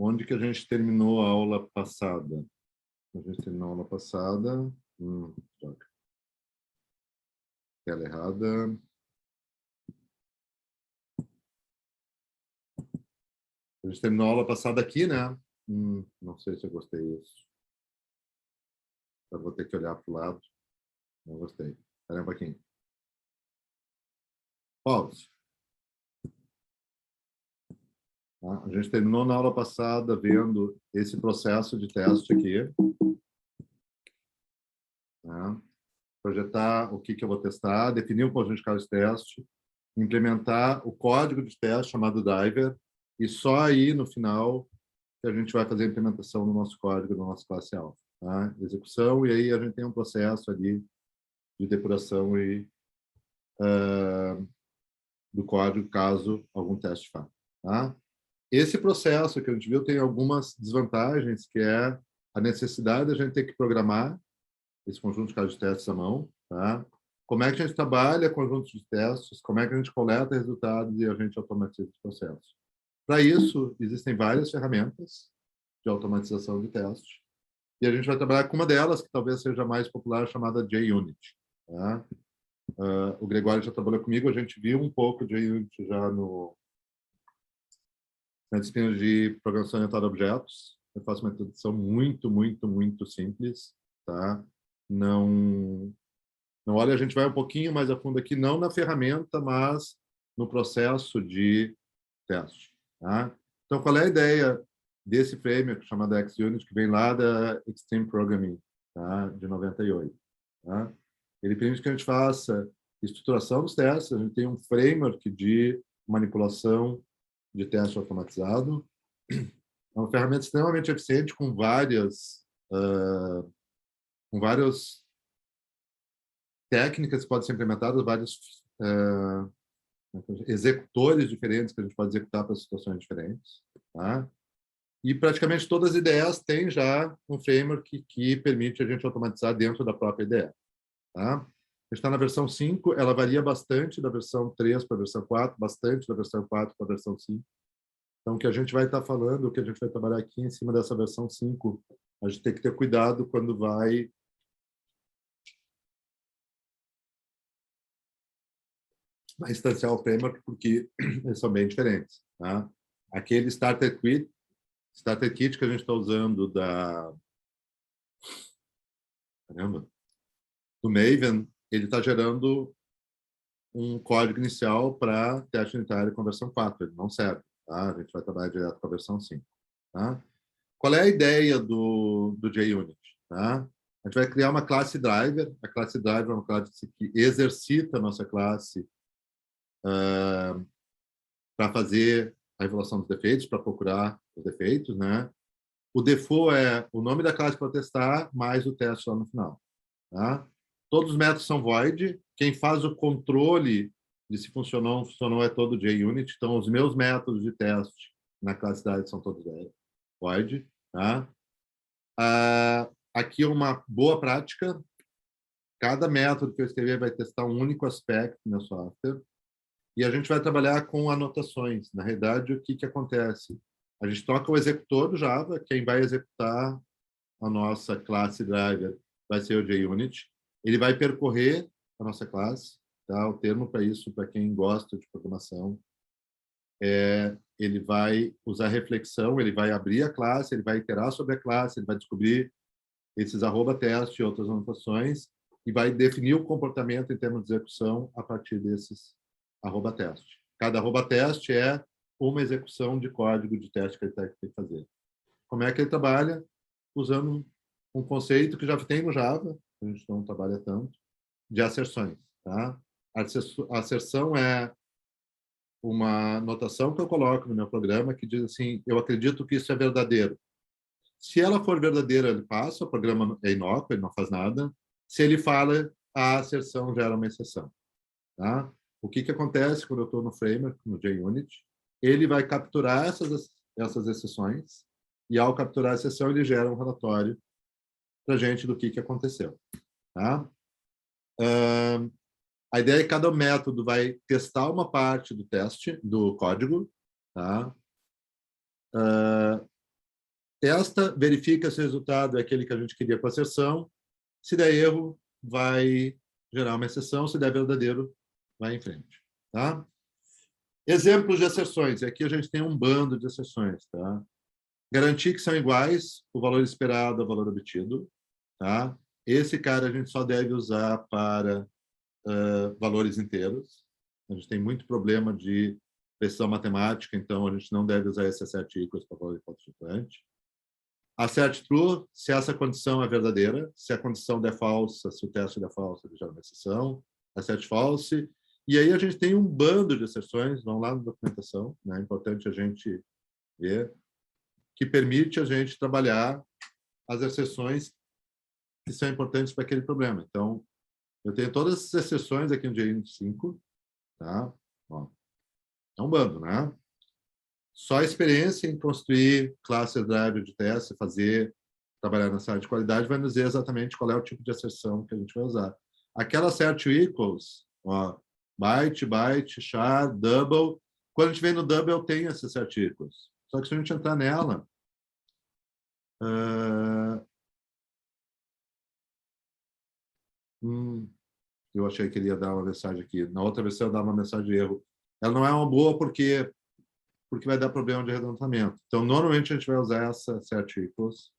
Onde que a gente terminou a aula passada? A gente terminou a aula passada. Droga. Tela errada. A gente terminou a aula passada aqui, né? Não sei se eu gostei disso. Eu vou ter que olhar para o lado. Não gostei. Espera um pouquinho. Pause. Tá? A gente terminou na aula passada vendo esse processo de teste aqui. Tá? Projetar o que eu vou testar, definir um conjunto de casos de teste, implementar o código de teste chamado driver, e só aí, no final, que a gente vai fazer a implementação do nosso código, da nossa classe alfa. Tá? Execução, e aí a gente tem um processo ali de depuração do código, caso algum teste falhe. Tá? Esse processo que a gente viu tem algumas desvantagens, que é a necessidade de a gente ter que programar esse conjunto de casos de testes à mão. Tá? Como é que a gente trabalha conjuntos de testes, como é que a gente coleta resultados e a gente automatiza esse processo. Para isso, existem várias ferramentas de automatização de testes, e a gente vai trabalhar com uma delas, que talvez seja a mais popular, chamada JUnit. Tá? O Gregório já trabalhou comigo, a gente viu um pouco de JUnit já na disciplina de programação orientada a objetos. Eu faço uma introdução muito simples. Tá? Não, olha, a gente vai um pouquinho mais a fundo aqui, não na ferramenta, mas no processo de teste. Tá? Então, qual é a ideia desse framework chamado XUnit, que vem lá da Extreme Programming, tá? De 98? Tá? Ele permite que a gente faça estruturação dos testes, a gente tem um framework de manipulação de teste automatizado. É uma ferramenta extremamente eficiente, com várias técnicas que podem ser implementadas, vários executores diferentes que a gente pode executar para situações diferentes. Tá? E praticamente todas as ideias têm já um framework que permite a gente automatizar dentro da própria ideia. Tá? A gente está na versão 5, ela varia bastante da versão 3 para a versão 4, bastante da versão 4 para a versão 5. Então, o que a gente vai estar falando, o que a gente vai trabalhar aqui em cima dessa versão 5, a gente tem que ter cuidado quando vai instanciar o framework, porque eles são bem diferentes. Tá? Aquele Starter Kit que a gente está usando do Maven, ele está gerando um código inicial para teste unitário com a versão 4. Ele não serve. Tá? A gente vai trabalhar direto com a versão 5. Tá? Qual é a ideia do JUnit? Tá? A gente vai criar uma classe driver. A classe driver é uma classe que exercita a nossa classe para fazer a revelação dos defeitos, para procurar os defeitos. Né? O default é o nome da classe para testar, mais o teste lá no final. Tá? Todos os métodos são void. Quem faz o controle de se funcionou ou não funcionou é todo o JUnit. Então, os meus métodos de teste na classe driver são todos void. Tá? Aqui uma boa prática. Cada método que eu escrever vai testar um único aspecto do meu software. E a gente vai trabalhar com anotações. Na realidade, o que acontece? A gente toca o executor do Java, quem vai executar a nossa classe driver vai ser o JUnit. Ele vai percorrer a nossa classe. Tá? O termo para isso, para quem gosta de programação, ele vai usar reflexão, ele vai abrir a classe, ele vai iterar sobre a classe, ele vai descobrir esses @teste e outras anotações e vai definir o comportamento em termos de execução a partir desses @teste. Cada @teste é uma execução de código de teste que ele tem que fazer. Como é que ele trabalha? Usando um conceito que já tem no Java, a gente não trabalha tanto, de asserções. Tá? A asserção é uma notação que eu coloco no meu programa que diz assim, eu acredito que isso é verdadeiro. Se ela for verdadeira, ele passa, o programa é inócuo, ele não faz nada. Se ele fala, a asserção gera uma exceção. Tá? O que acontece quando eu estou no framework, no JUnit? Ele vai capturar essas exceções e, ao capturar a exceção, ele gera um relatório para a gente do que aconteceu. Tá? A ideia é que cada método vai testar uma parte do teste, do código, tá? Testa, verifica se o resultado é aquele que a gente queria com a asserção. Se der erro, vai gerar uma exceção. Se der verdadeiro, vai em frente. Tá? Exemplos de asserções. Aqui a gente tem um bando de asserções. Tá? Garantir que são iguais o valor esperado ao valor obtido. Tá? Esse cara a gente só deve usar para valores inteiros. A gente tem muito problema de precisão matemática, então a gente não deve usar esse assert equals para valor flutuante. Assert true, se essa condição é verdadeira. Se a condição der falsa, se o teste der falsa, ele gera uma exceção. Assert false. E aí a gente tem um bando de asserções, vão lá na documentação, né? É importante a gente ver, que permite a gente trabalhar as exceções que são importantes para aquele problema. Então, eu tenho todas as exceções aqui no GI5, tá? Ó, é um bando, né? Só a experiência em construir classes driver de teste, trabalhar nessa área de qualidade, vai nos dizer exatamente qual é o tipo de asserção que a gente vai usar. Aquela assert equals, ó, byte, byte, char, double. Quando a gente vem no double, tem essa assert equals. Só que se a gente entrar nela, eu achei que ele ia dar uma mensagem aqui. Na outra versão, eu dava uma mensagem de erro. Ela não é uma boa porque vai dar problema de arredondamento. Então, normalmente, a gente vai usar essa assert equals.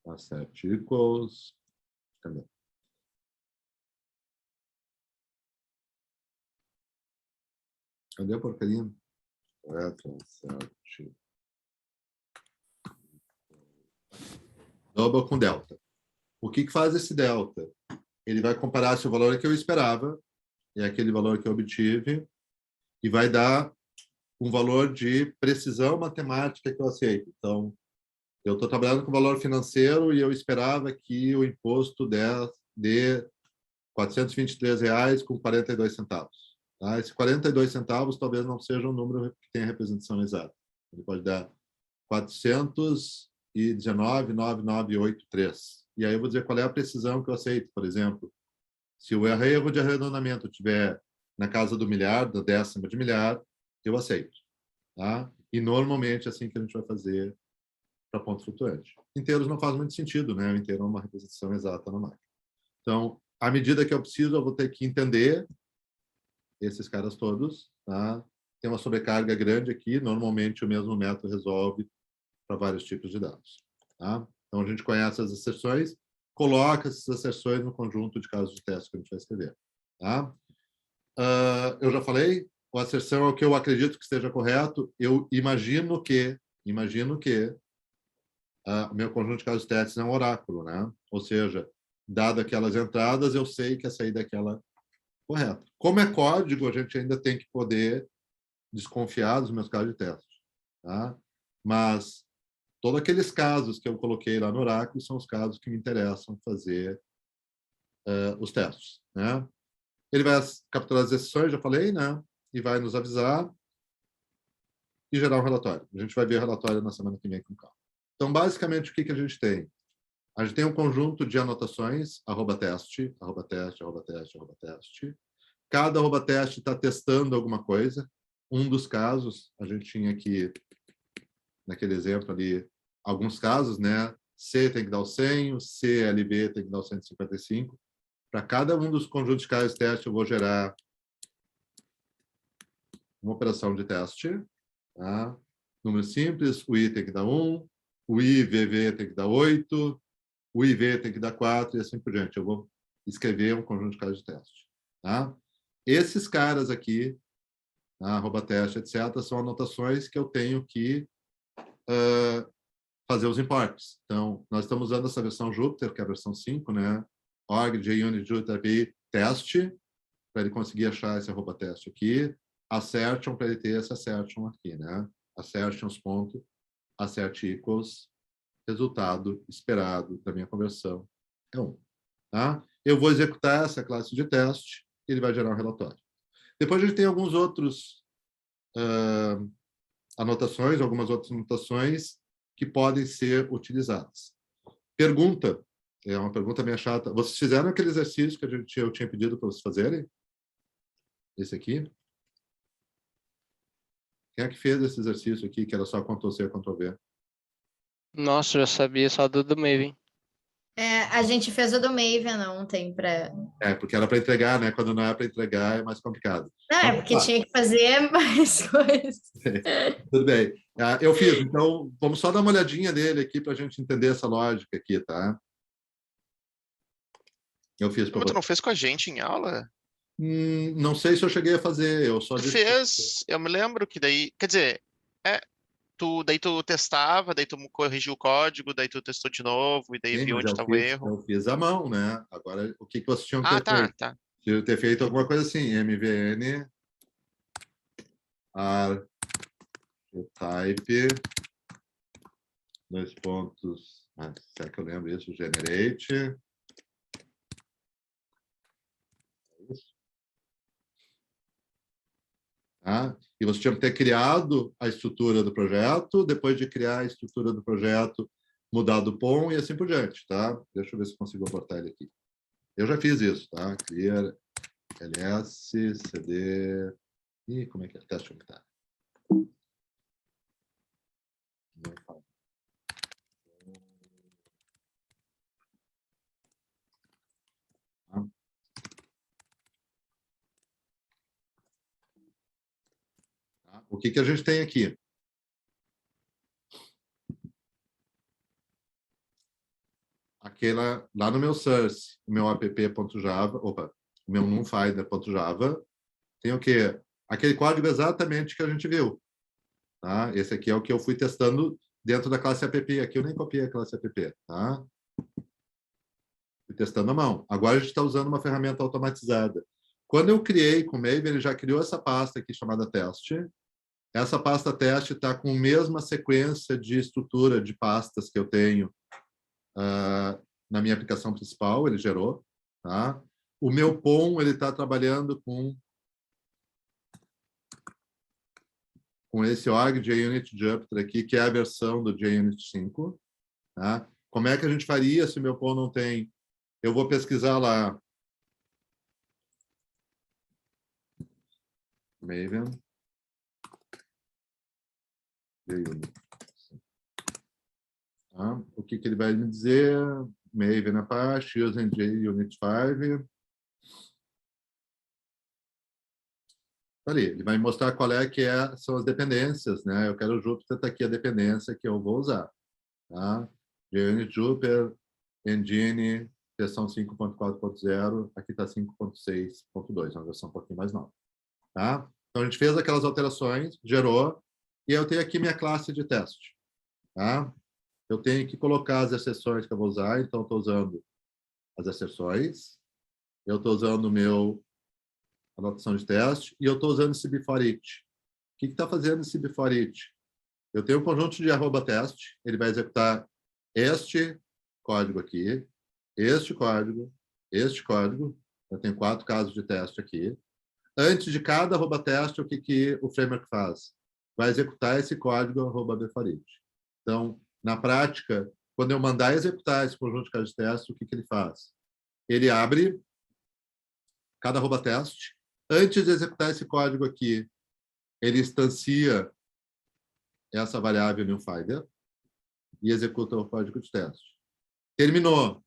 Assert equals. Cadê? Cadê a porcaria? Double com delta. O que faz esse delta? Ele vai comparar se o valor que eu esperava é aquele valor que eu obtive e vai dar um valor de precisão matemática que eu aceito. Então, eu estou trabalhando com valor financeiro e eu esperava que o imposto de R$ 423,42. Tá? Esse 42 centavos talvez não seja um número que tenha representação exata. Ele pode dar 419,9983. E aí eu vou dizer qual é a precisão que eu aceito. Por exemplo, se o erro de arredondamento estiver na casa do milhar, da décima de milhar, eu aceito. Tá? E normalmente é assim que a gente vai fazer para ponto flutuante. Inteiros não faz muito sentido, né? O inteiro é uma representação exata na máquina. Então, à medida que eu preciso, eu vou ter que entender esses caras todos. Tá? Tem uma sobrecarga grande aqui. Normalmente, o mesmo método resolve para vários tipos de dados. Tá? Então, a gente conhece as asserções, coloca essas asserções no conjunto de casos de teste que a gente vai escrever. Tá? Eu já falei, a asserção é o que eu acredito que esteja correto. Eu imagino que o meu conjunto de casos de testes é um oráculo, né? Ou seja, dado aquelas entradas, eu sei que a saída é aquela correta. Como é código, a gente ainda tem que poder desconfiar dos meus casos de teste. Tá? Mas todos aqueles casos que eu coloquei lá no oráculo são os casos que me interessam fazer os testes. Né? Ele vai capturar as exceções, já falei, né? E vai nos avisar e gerar um relatório. A gente vai ver o relatório na semana que vem com calma. Então, basicamente, o que a gente tem? A gente tem um conjunto de anotações, @teste, @teste, @teste, @teste. Cada @teste está testando alguma coisa. Um dos casos, a gente tinha aqui, naquele exemplo ali, alguns casos, né? C tem que dar o 100, o CLB tem que dar o 155. Para cada um dos conjuntos de casos de teste, eu vou gerar uma operação de teste. Tá? Número simples, o I tem que dar 1, o IVV tem que dar 8, o IV tem que dar 4 e assim por diante. Eu vou escrever um conjunto de casos de teste. Tá? Esses caras aqui, tá? @teste, etc., são anotações que eu tenho que fazer os imports. Então, nós estamos usando essa versão Jupyter, que é a versão 5, né? org, JUnit, Jupyter API, teste, para ele conseguir achar esse @teste aqui. Assertion, para ele ter esse assertion aqui, né? Assertions, ponto, assert equals, resultado esperado da minha conversão é 1. Tá? Eu vou executar essa classe de teste, ele vai gerar um relatório. Depois a gente tem alguns outros anotações, algumas outras anotações que podem ser utilizadas. Pergunta, é uma pergunta meio chata. Vocês fizeram aquele exercício que eu tinha pedido para vocês fazerem? esse aqui. Quem é que fez esse exercício aqui, que era só Ctrl+C, Ctrl+V? Nossa, eu já sabia só do Maven. A gente fez o do Maven ontem para. Porque era para entregar, né? Quando não é para entregar, é mais complicado. Não, é porque tinha que fazer mais coisas. Tudo bem. Eu fiz, então vamos só dar uma olhadinha nele aqui para a gente entender essa lógica aqui, tá? Eu fiz para Mas tu você. não fez com a gente em aula? Não sei se eu cheguei a fazer, eu só Tu disse. fez, eu me lembro que daí, quer dizer, daí tu testava, daí tu corrigiu o código, daí tu testou de novo, e daí Sim, viu mas onde estava o erro. eu fiz à mão, né? Agora, o que vocês tinham que Ah, ter tá, feito? tá. Tinham que ter feito alguma coisa assim, mvn archetype, dois pontos, será que eu lembro isso? Generate. Tá? E você tinha que ter criado a estrutura do projeto, depois de criar a estrutura do projeto, mudado o POM e assim por diante, tá? Deixa eu ver se eu consigo botar ele aqui. Eu já fiz isso, tá? Clear, ls, cd... Ih, como é que é? Teste onde tá. Não fala. Tá? O que a gente tem aqui? Aquela, lá no meu source, o meu app.java, opa, o meu numfinder.java, tem o quê? Aquele código exatamente que a gente viu. Tá? Esse aqui é o que eu fui testando dentro da classe app. Aqui eu nem copiei a classe app. Tá? Fui testando à mão. Agora a gente está usando uma ferramenta automatizada. Quando eu criei com o Maven, ele já criou essa pasta aqui chamada teste. Essa pasta teste está com a mesma sequência de estrutura de pastas que eu tenho na minha aplicação principal, ele gerou. Tá? O meu POM está trabalhando com esse org JUnit Jupyter aqui, que é a versão do JUnit 5. Tá? Como é que a gente faria se o meu POM não tem? Eu vou pesquisar lá. Maven. JUnit. Tá? O que ele vai me dizer? Maven Apache, using JUnit 5. Tá ali, ele vai mostrar qual são as dependências, né? Eu quero o Jupyter, tá aqui a dependência que eu vou usar. Tá? JUnit Jupyter, Engine, versão 5.4.0, aqui está 5.6.2, uma versão um pouquinho mais nova. Tá? Então, a gente fez aquelas alterações, gerou, e eu tenho aqui minha classe de teste. Tá? Eu tenho que colocar as exceções que eu vou usar, então estou usando as exceções, eu estou usando o meu anotação de teste, e eu estou usando esse before it. O que está fazendo esse before it? Eu tenho um conjunto de @teste, ele vai executar este código aqui, este código, eu tenho 4 casos de teste aqui. Antes de cada @teste, o que o framework faz? Vai executar esse código @beforit. Então, na prática, quando eu mandar executar esse conjunto de casos de teste, o que ele faz? Ele abre cada @teste. Antes de executar esse código aqui, ele instancia essa variável newFinder e executa o código de teste. Terminou.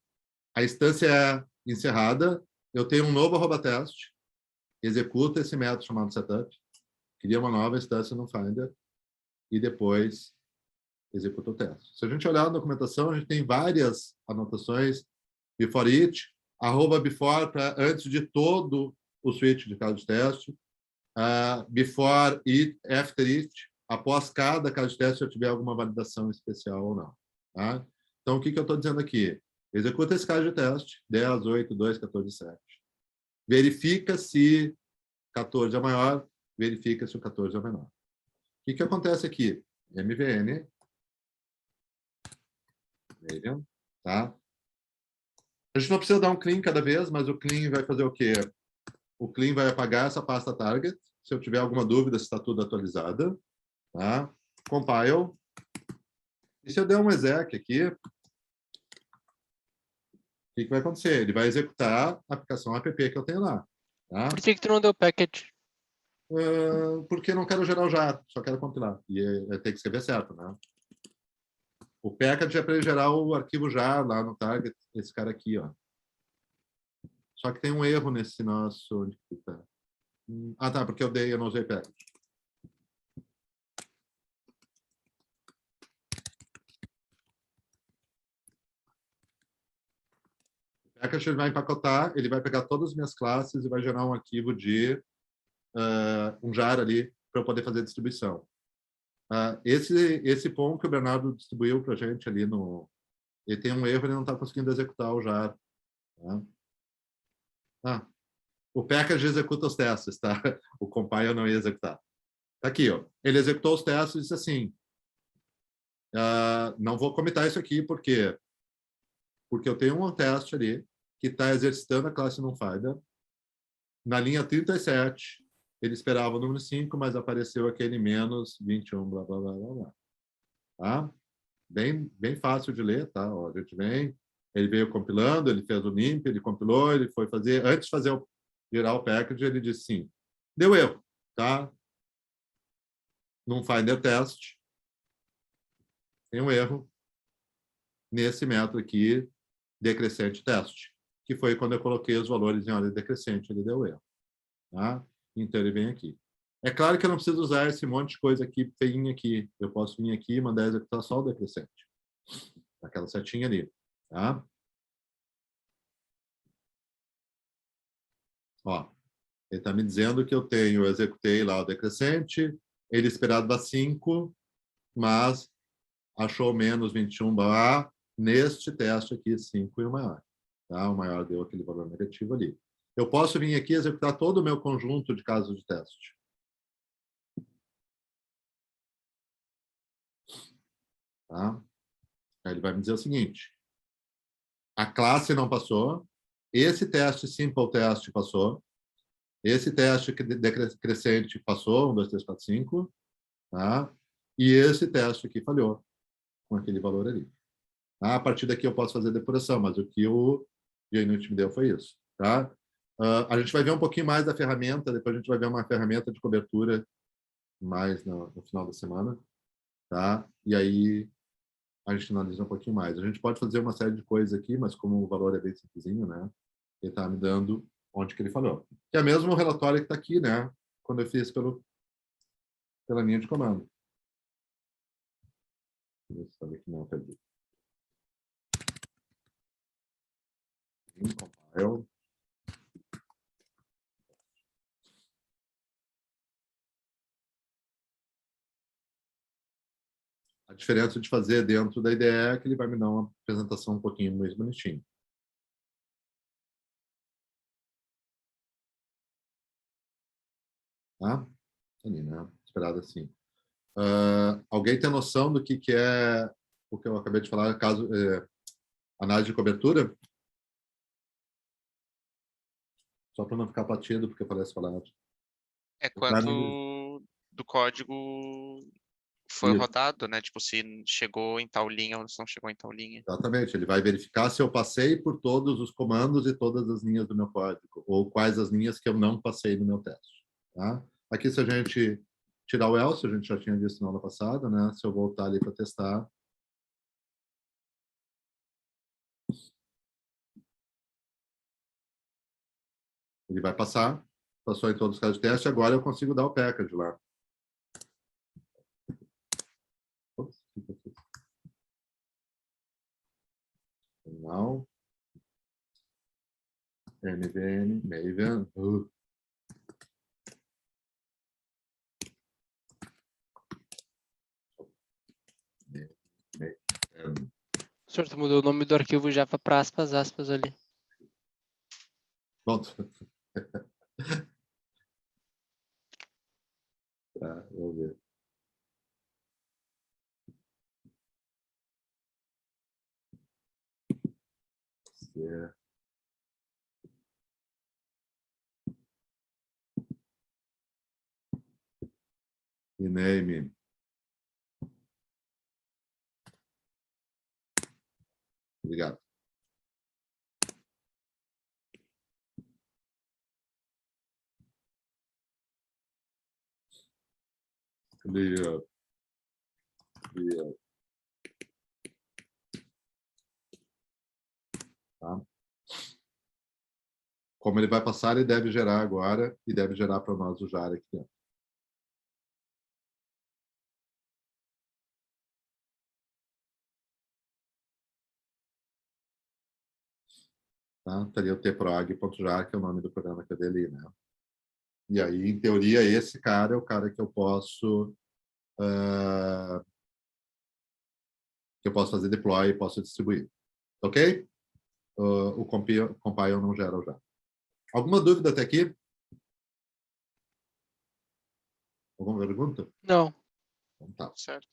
A instância é encerrada. Eu tenho um novo @teste. Executa esse método chamado setup. Cria uma nova instância no Finder e depois executa o teste. Se a gente olhar na documentação, a gente tem várias anotações. Before it, @before para antes de todo o switch de caso de teste. Before it, after it, após cada caso de teste, se eu tiver alguma validação especial ou não. Tá? Então, o que eu estou dizendo aqui? Executa esse caso de teste, 10, 8, 2, 14, 7. Verifica se 14 é maior, verifica se o 14 é menor. O que acontece aqui? MVN, tá? A gente não precisa dar um clean cada vez, mas o clean vai fazer o quê? O clean vai apagar essa pasta target, se eu tiver alguma dúvida se está tudo atualizada. Tá? Compile. E se eu der um exec aqui, o que vai acontecer? Ele vai executar a aplicação app que eu tenho lá. Tá? Por que tu não deu package? porque não quero gerar o jar, só quero compilar. E tem que escrever certo, né? O package é para ele gerar o arquivo jar lá no target, esse cara aqui, ó. Só que tem um erro nesse nosso... Onde que tá? Ah, tá, porque eu não usei package. O package ele vai empacotar, ele vai pegar todas as minhas classes e vai gerar um arquivo de um jar ali para eu poder fazer a distribuição. Esse POM que o Bernardo distribuiu para a gente ali ele tem um erro, ele não está conseguindo executar o jar. Tá? O package executa os testes, tá? O compile não ia executar. Tá aqui, ó. Ele executou os testes e disse assim, não vou comitar isso aqui, porque eu tenho um teste ali que está exercitando a classe NumFinder. Na linha 37, ele esperava o número 5, mas apareceu aquele menos 21, blá, blá, blá, blá, blá. Tá? Bem fácil de ler, tá? Ó, a gente vem, ele veio compilando, ele fez o NIMP, ele compilou, ele foi fazer, antes de fazer gerar o package, ele disse sim, deu erro, tá? Num Finder test, tem um erro nesse método aqui, decrescente teste, que foi quando eu coloquei os valores em ordem decrescente, ele deu erro. Tá? Então, ele vem aqui. É claro que eu não preciso usar esse monte de coisa aqui, feinha aqui. Eu posso vir aqui e mandar executar só o decrescente. Aquela setinha ali. Tá? Ó, ele está me dizendo que eu executei lá o decrescente, ele esperava 5, mas achou menos 21, neste teste aqui, 5 e o maior. Tá? O maior deu aquele valor negativo ali. Eu posso vir aqui e executar todo o meu conjunto de casos de teste. Tá? Aí ele vai me dizer o seguinte, a classe não passou, esse teste simple test passou, esse teste decrescente passou, 1, 2, 3, 4, 5, tá? E esse teste aqui falhou, com aquele valor ali. A partir daqui eu posso fazer depuração, mas o que o JUnit me deu foi isso. Tá? A gente vai ver um pouquinho mais da ferramenta, depois a gente vai ver uma ferramenta de cobertura mais no final da semana. Tá? E aí a gente analisa um pouquinho mais. A gente pode fazer uma série de coisas aqui, mas como o valor é bem simplesinho, né? Ele está me dando onde que ele falou. Que é mesmo o relatório que está aqui, né? Quando eu fiz pela linha de comando. Deixa eu ver que não, perdi. Compile. A diferença de fazer dentro da IDE é que ele vai me dar uma apresentação um pouquinho mais bonitinho. Tá? Ali, né? Esperado assim. Alguém tem noção do que é o que eu acabei de falar, análise de cobertura? Só para não ficar batido, porque parece falar. É quando do código foi Isso. rodado, né? Tipo, se chegou em tal linha ou se não chegou em tal linha. Exatamente. Ele vai verificar se eu passei por todos os comandos e todas as linhas do meu código, ou quais as linhas que eu não passei no meu teste. Tá? Aqui, se a gente tirar o else, a gente já tinha visto na aula passada, né? Se eu voltar ali para testar, ele vai passar, passou em todos os casos de teste, agora eu consigo dar o package lá. Ops, o que eu fiz? Não. MVN, Maven. O senhor mudou o nome do arquivo Java para aspas ali. Pronto. Tá, vamos ver. Certo. Rename. Obrigado. Clear. Clear. Tá? Como ele vai passar, ele deve gerar agora e deve gerar para nós o jar aqui dentro. Tá? Teria o tprog.jar, que é o nome do programa que eu dei ali, né? E aí, em teoria, esse cara é o cara que eu posso fazer deploy e posso distribuir. Ok? O compile não gera o jar. Alguma dúvida até aqui? Alguma pergunta? Não. Então tá. Certo.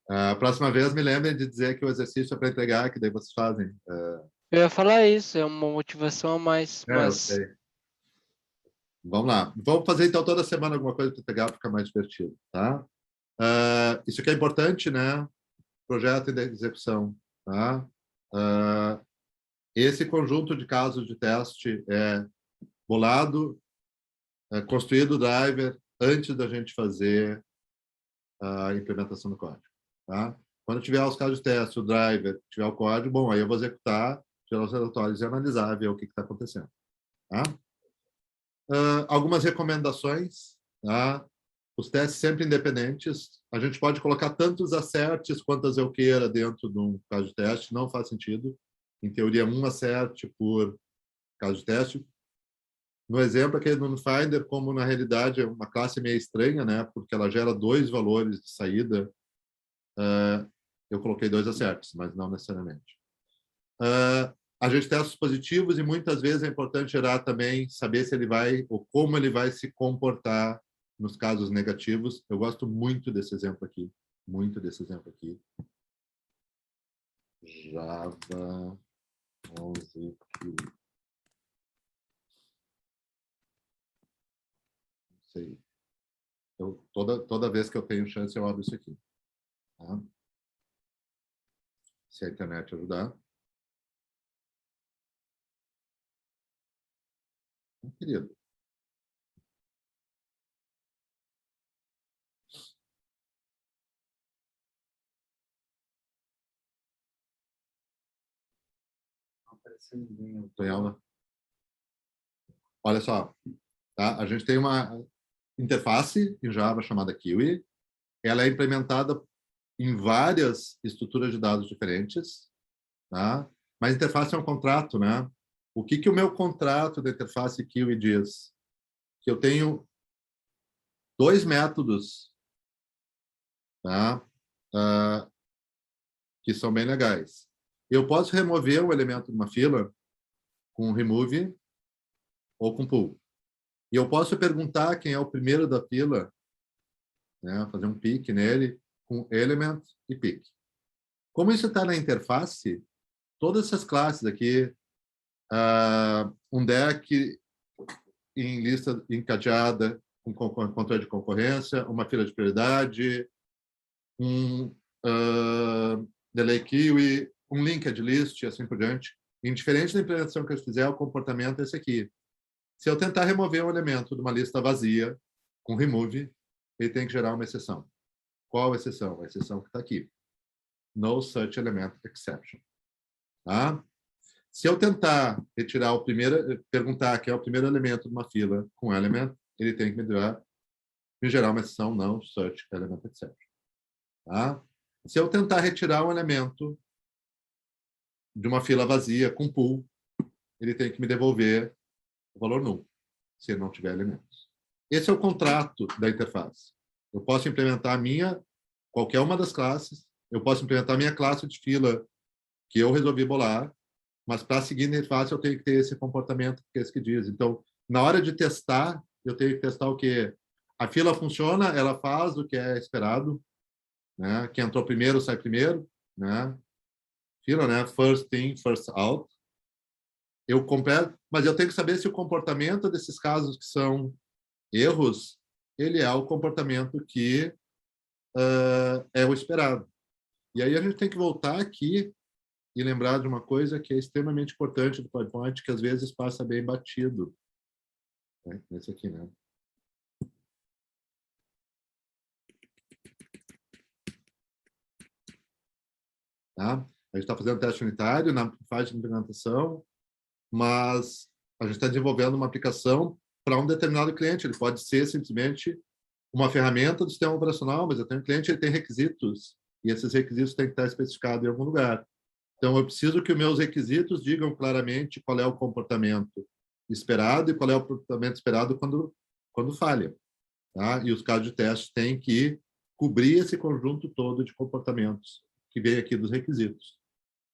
A próxima vez, me lembrem de dizer que o exercício é para entregar, que daí vocês fazem. Eu ia falar isso, é uma motivação a mais, Eu mas sei. Vamos lá. Vamos fazer, então, toda semana alguma coisa para entregar, para ficar mais divertido, tá? Isso aqui é importante, né? Projeto e execução, tá? Esse conjunto de casos de teste é bolado, construído o driver antes da gente fazer a implementação do código, tá? Quando tiver os casos de teste, o driver, tiver o código, bom, aí eu vou executar, gerar os relatórios e analisar, ver o que está acontecendo, tá? Algumas recomendações, tá? Os testes sempre independentes. A gente pode colocar tantos asserts quantas eu queira dentro de um caso de teste, não faz sentido. Em teoria, um assert por caso de teste. No exemplo aqui no Finder, como na realidade é uma classe meio estranha, né? Porque ela gera 2 valores de saída, eu coloquei 2 asserts, mas não necessariamente. A gente testa os positivos e muitas vezes é importante gerar também, saber se ele vai, ou como ele vai se comportar nos casos negativos. Eu gosto muito desse exemplo aqui. Muito desse exemplo aqui. Java 11. Não sei. Toda vez que eu tenho chance, eu abro isso aqui. Tá? Se a internet ajudar. Querido. Tem aula. Olha só, tá? A gente tem uma interface em Java chamada Kiwi. Ela é implementada em várias estruturas de dados diferentes, tá? Mas interface é um contrato, né? O que o meu contrato da interface Kiwi diz? Que eu tenho 2 métodos, tá? Que são bem legais. Eu posso remover um elemento de uma fila com remove ou com pull. E eu posso perguntar quem é o primeiro da fila, né? Fazer um pick nele com element e pick. Como isso está na interface, todas essas classes aqui, um deck em lista encadeada com controle de concorrência, uma fila de prioridade, um delay kiwi, um linked list e assim por diante. Indiferente da implementação que eu fizer, o comportamento é esse aqui. Se eu tentar remover um elemento de uma lista vazia, com remove, ele tem que gerar uma exceção. Qual exceção? A exceção que está aqui. No such element exception. Tá? Se eu tentar retirar o primeiro, perguntar quem é o primeiro elemento de uma fila com element, ele tem que me gerar uma exceção não such element exception. Tá? Se eu tentar retirar um elemento de uma fila vazia com pool, ele tem que me devolver o valor null, se ele não tiver elementos. Esse é o contrato da interface. Eu posso implementar qualquer uma das classes, eu posso implementar a minha classe de fila que eu resolvi bolar, mas para seguir na interface eu tenho que ter esse comportamento que é esse que diz. Então, na hora de testar, eu tenho que testar o quê? A fila funciona, ela faz o que é esperado, né? Quem entrou primeiro sai primeiro, né? Fila, né? First in, first out. Eu completo, mas eu tenho que saber se o comportamento desses casos que são erros, ele é o comportamento que é o esperado. E aí a gente tem que voltar aqui e lembrar de uma coisa que é extremamente importante do PowerPoint, que às vezes passa bem batido. Esse aqui, né? tá? A gente está fazendo teste unitário na fase de implementação, mas a gente está desenvolvendo uma aplicação para um determinado cliente. Ele pode ser simplesmente uma ferramenta do sistema operacional, mas eu tenho um cliente, ele tem requisitos, e esses requisitos têm que estar especificados em algum lugar. Então, eu preciso que os meus requisitos digam claramente qual é o comportamento esperado e qual é o comportamento esperado quando falha. Tá? E os casos de teste têm que cobrir esse conjunto todo de comportamentos que vem aqui dos requisitos.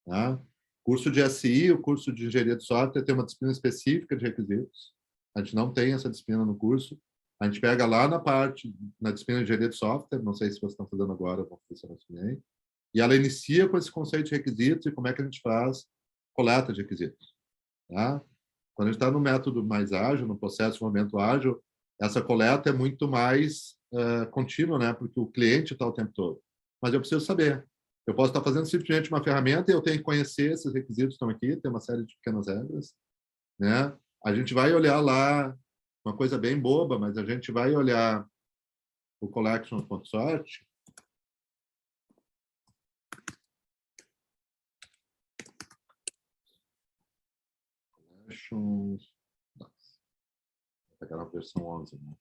Tá? Curso de SI, o curso de engenharia de software, tem uma disciplina específica de requisitos. A gente não tem essa disciplina no curso. A gente pega lá na disciplina de engenharia de software, não sei se vocês estão fazendo agora, vou fazer também, e ela inicia com esse conceito de requisitos e como é que a gente faz coleta de requisitos. Tá? Quando a gente está no método mais ágil, no processo de momento ágil, essa coleta é muito mais contínua, né? Porque o cliente está o tempo todo. Mas eu preciso saber. Eu posso estar fazendo simplesmente uma ferramenta e eu tenho que conhecer esses requisitos que estão aqui, tem uma série de pequenas regras, né? A gente vai olhar lá, uma coisa bem boba, mas a gente vai olhar o collection.sort. Vou pegar a versão 11, né?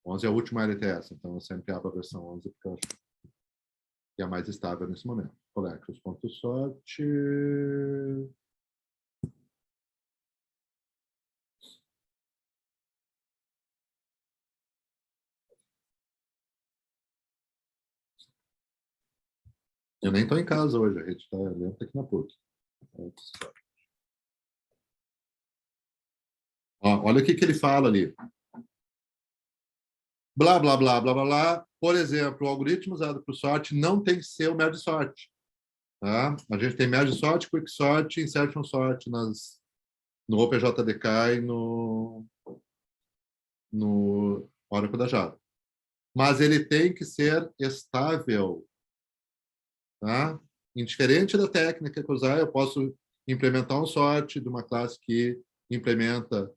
11 é a última LTS, então eu sempre abro a versão 11 porque eu acho que é a mais estável nesse momento. Collections.sort. Eu nem estou em casa hoje, a rede está lenta aqui na PUC. Ó, olha o que ele fala ali. Blá, blá, blá, blá, blá, blá. Por exemplo, o algoritmo usado para o sort não tem que ser o merge sort. Tá? A gente tem merge sort, quick sort, insertion sort no OpenJDK e no Oracle da Java. Mas ele tem que ser estável. Tá? Indiferente da técnica que eu usar, eu posso implementar um sort de uma classe que implementa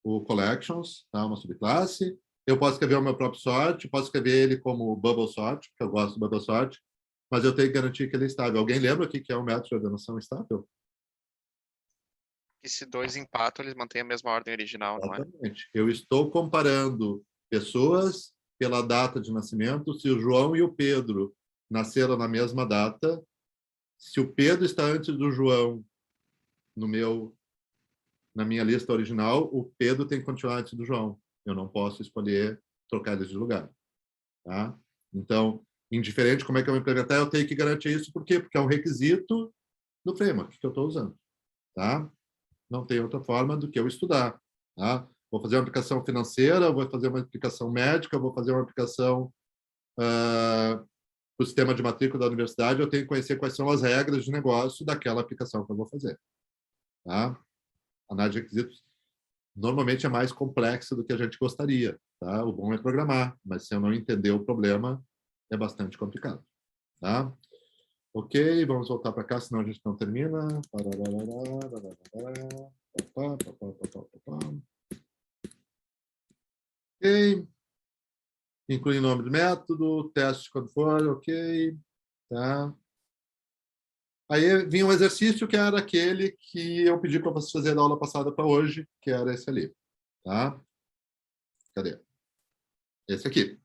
o collections, tá? Uma subclasse. Eu posso escrever o meu próprio sort, posso escrever ele como bubble sort, porque eu gosto do bubble sort, mas eu tenho que garantir que ele é estável. Alguém lembra o que é um método de ordenação estável? E se dois empatam, eles mantêm a mesma ordem original, não é? Exatamente. Eu estou comparando pessoas pela data de nascimento. Se o João e o Pedro nasceram na mesma data, se o Pedro está antes do João na minha lista original, o Pedro tem que continuar antes do João. Eu não posso escolher trocar eles de lugar. Tá? Então, indiferente como é que eu vou implementar, eu tenho que garantir isso. Por quê? Porque é um requisito do framework que eu estou usando. Tá? Não tem outra forma do que eu estudar. Tá? Vou fazer uma aplicação financeira, vou fazer uma aplicação médica, vou fazer uma aplicação para o sistema de matrícula da universidade, eu tenho que conhecer quais são as regras de negócio daquela aplicação que eu vou fazer. Tá? Análise de requisitos normalmente é mais complexa do que a gente gostaria. Tá? O bom é programar, mas se eu não entender o problema, é bastante complicado. Tá? Ok, vamos voltar para cá, senão a gente não termina. Ok. Inclui o nome do método, teste quando for, ok. Tá? Aí vinha um exercício que era aquele que eu pedi para vocês fazerem na aula passada para hoje, que era esse ali. Tá? Cadê? Esse aqui.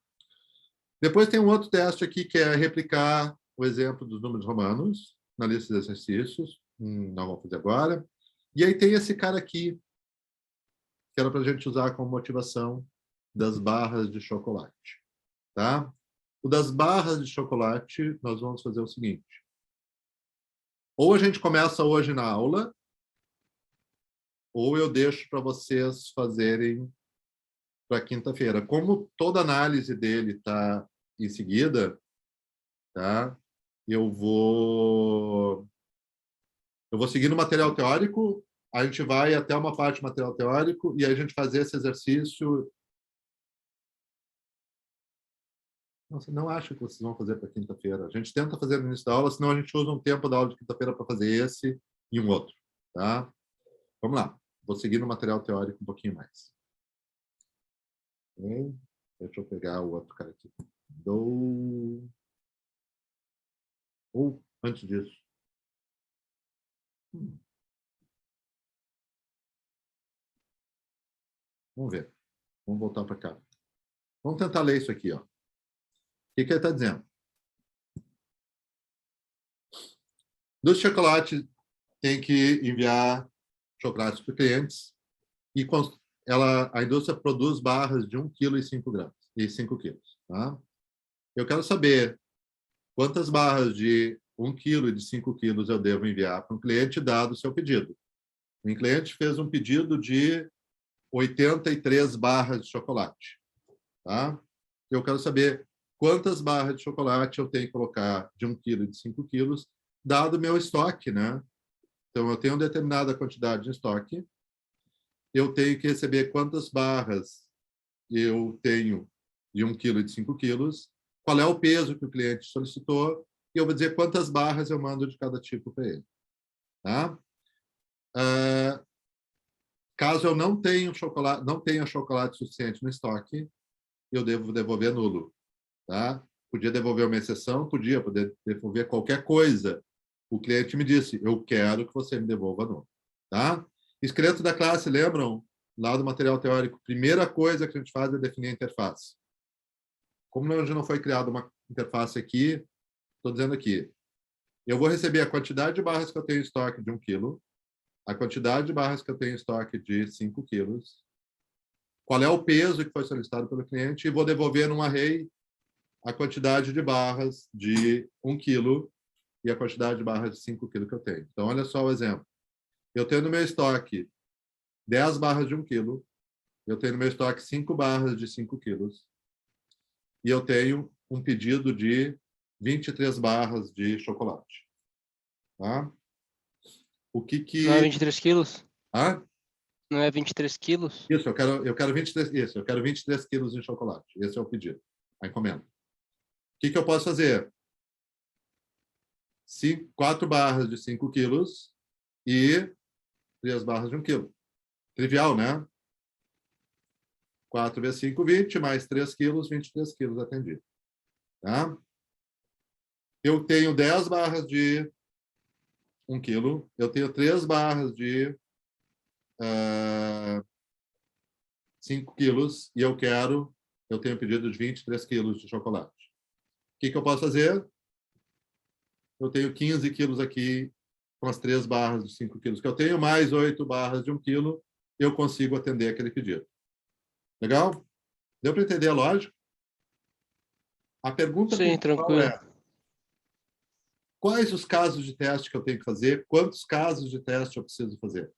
Depois tem um outro teste aqui, que é replicar o exemplo dos números romanos na lista de exercícios. Não vou fazer agora. E aí tem esse cara aqui, que era para a gente usar como motivação das barras de chocolate. Tá? O das barras de chocolate, nós vamos fazer o seguinte. Ou a gente começa hoje na aula, ou eu deixo para vocês fazerem para quinta-feira. Como toda análise dele está em seguida, tá? Eu vou seguir no material teórico, a gente vai até uma parte do material teórico e aí a gente faz esse exercício. Nossa, não acho que vocês vão fazer para quinta-feira. A gente tenta fazer no início da aula, senão a gente usa um tempo da aula de quinta-feira para fazer esse e um outro, tá? Vamos lá. Vou seguir no material teórico um pouquinho mais. Okay. Deixa eu pegar o outro cara aqui. Ou antes disso. Vamos ver. Vamos voltar para cá. Vamos tentar ler isso aqui, ó. O que ele está dizendo? Dos chocolates, tem que enviar chocolates para clientes e a indústria produz barras de 1 kg e 5 gramas e 5 quilos. Tá? Eu quero saber quantas barras de 1 kg e de 5 quilos eu devo enviar para um cliente, dado o seu pedido. O cliente fez um pedido de 83 barras de chocolate. Tá? Eu quero saber quantas barras de chocolate eu tenho que colocar de 1 kg e de 5 quilos, dado o meu estoque, né? Então, eu tenho uma determinada quantidade de estoque, eu tenho que receber quantas barras eu tenho de 1 kg e de 5 quilos, qual é o peso que o cliente solicitou, e eu vou dizer quantas barras eu mando de cada tipo para ele. Tá? Caso eu não tenha chocolate suficiente no estoque, eu devo devolver nulo. Tá? Podia devolver uma exceção, podia devolver qualquer coisa. O cliente me disse, eu quero que você me devolva nulo. Tá? Esqueleto da classe, lembram? Lá do material teórico, primeira coisa que a gente faz é definir a interface. Como hoje não foi criada uma interface aqui, estou dizendo aqui, eu vou receber a quantidade de barras que eu tenho em estoque de 1 kg, a quantidade de barras que eu tenho em estoque de 5 quilos, qual é o peso que foi solicitado pelo cliente, e vou devolver num array a quantidade de barras de 1 kg e a quantidade de barras de 5 kg que eu tenho. Então, olha só o exemplo. Eu tenho no meu estoque 10 barras de 1 kg, eu tenho no meu estoque 5 barras de 5 quilos, e eu tenho um pedido de 23 barras de chocolate. Tá? O que Não é que... 23 quilos? Ah? Não é 23 quilos? Isso, eu quero 23, isso, eu quero 23 quilos de chocolate. Esse é o pedido, a encomenda. O que eu posso fazer? 4 barras de 5 quilos e 3 barras de 1 quilo. Trivial, né? 4 vezes 5, 20, mais 3 quilos, 23 quilos atendido. Tá? Eu tenho 10 barras de 1 quilo, eu tenho 3 barras de 5 quilos e eu tenho pedido de 23 quilos de chocolate. O que eu posso fazer? Eu tenho 15 quilos aqui com as 3 barras de 5 quilos que eu tenho, mais 8 barras de 1 quilo, eu consigo atender aquele pedido. Legal? Deu para entender a lógica? A pergunta Sim, principal tranquilo. é: quais os casos de teste que eu tenho que fazer? Quantos casos de teste eu preciso fazer?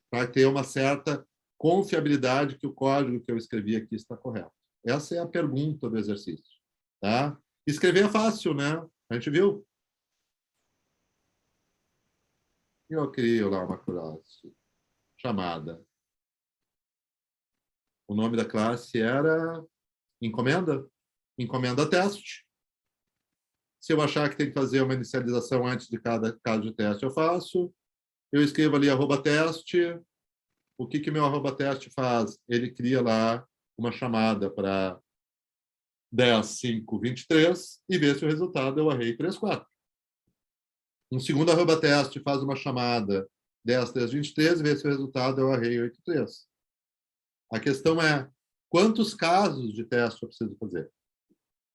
Para ter uma certa confiabilidade que o código que eu escrevi aqui está correto. Essa é a pergunta do exercício. Tá? Escrever é fácil, né? A gente viu? Eu crio lá uma classe chamada. O nome da classe era encomenda. Encomenda teste. Se eu achar que tem que fazer uma inicialização antes de cada caso de teste, eu faço. Eu escrevo ali @teste. O que meu @teste faz? Ele cria lá uma chamada para 10, 5, 23 e vê se o resultado é o array 3, 4. Um segundo @teste faz uma chamada 10, 3, 23 e vê se o resultado é o array 8, 3. A questão é quantos casos de teste eu preciso fazer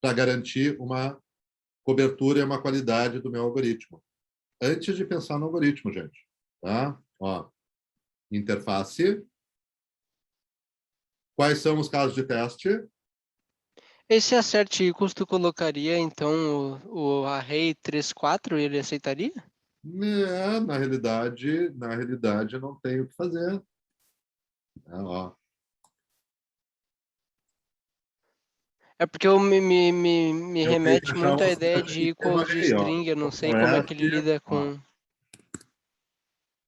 para garantir uma cobertura e uma qualidade do meu algoritmo. Antes de pensar no algoritmo, gente. Tá? Ó, interface. Quais são os casos de teste? Esse acerte equals tu colocaria, então, o array 3, 4, ele aceitaria? Na realidade, não tem o que fazer. Ó. É porque me Eu tenho que remete achar muito um à ideia acerte de que tem um equals de array, ó. string, eu não sei O como é que ele F, lida ó. com...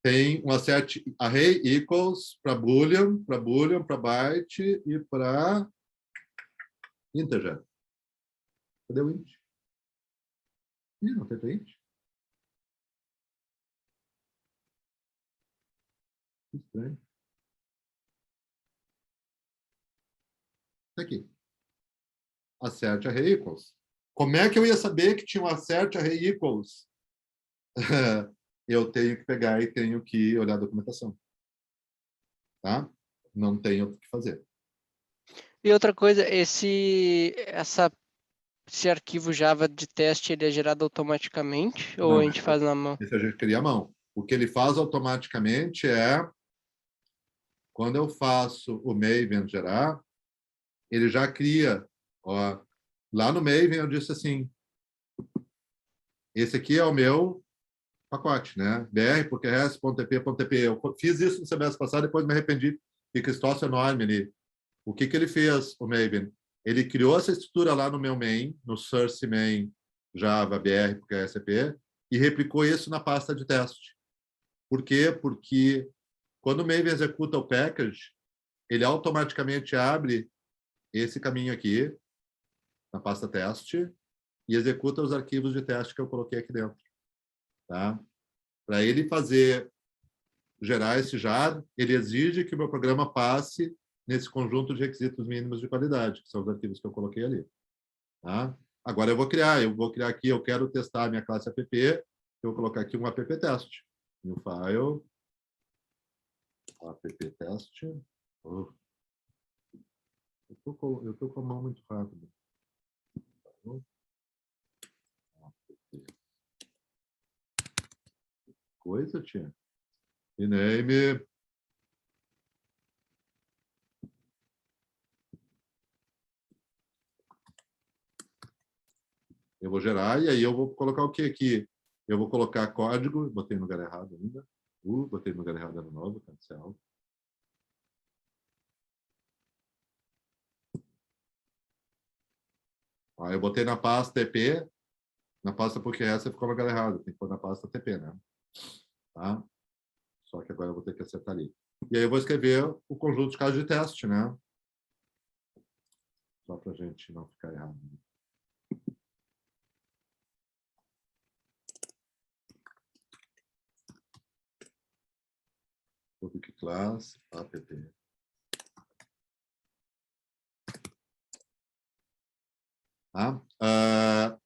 Tem um acerte array equals para boolean, para byte e para integer. Cadê o int? Ih, não tem para int? Que estranho. Tá aqui. Acerte array equals. Como é que eu ia saber que tinha um assert array equals? Eu tenho que pegar e tenho que olhar a documentação. Tá? Não tenho o que fazer. E outra coisa, esse arquivo Java de teste, ele é gerado automaticamente ou Não, a gente faz na mão? esse a gente cria à mão. O que ele faz automaticamente é, quando eu faço o Maven gerar, ele já cria, ó, lá no Maven eu disse assim, esse aqui é o meu pacote, né? br.rs.tp.tp. Eu fiz isso no semestre passado, depois me arrependi, fica troço enorme ali. O que ele fez, o Maven? Ele criou essa estrutura lá no meu main, no source main Java br.rsp, e replicou isso na pasta de teste. Por quê? Porque quando o Maven executa o package, ele automaticamente abre esse caminho aqui, na pasta teste, e executa os arquivos de teste que eu coloquei aqui dentro. Tá? Para ele gerar esse jar, ele exige que o meu programa passe nesse conjunto de requisitos mínimos de qualidade, que são os arquivos que eu coloquei ali. Tá? Agora eu vou criar aqui, eu quero testar a minha classe app, eu vou colocar aqui um app test. New file, app test. Oh. Eu tô com a mão muito rápida. Coisa, tia. Rename. Eu vou gerar, e aí eu vou colocar o que aqui? Eu vou colocar código, botei no lugar errado ainda. Botei no lugar errado de novo, cancel. Aí eu botei na pasta TP, na pasta porque essa ficou no lugar errado, tem que pôr na pasta TP, né? Tá? Só que agora eu vou ter que acertar ali. E aí eu vou escrever o conjunto de casos de teste, né? Só para a gente não ficar errado. Public class, app. Tá?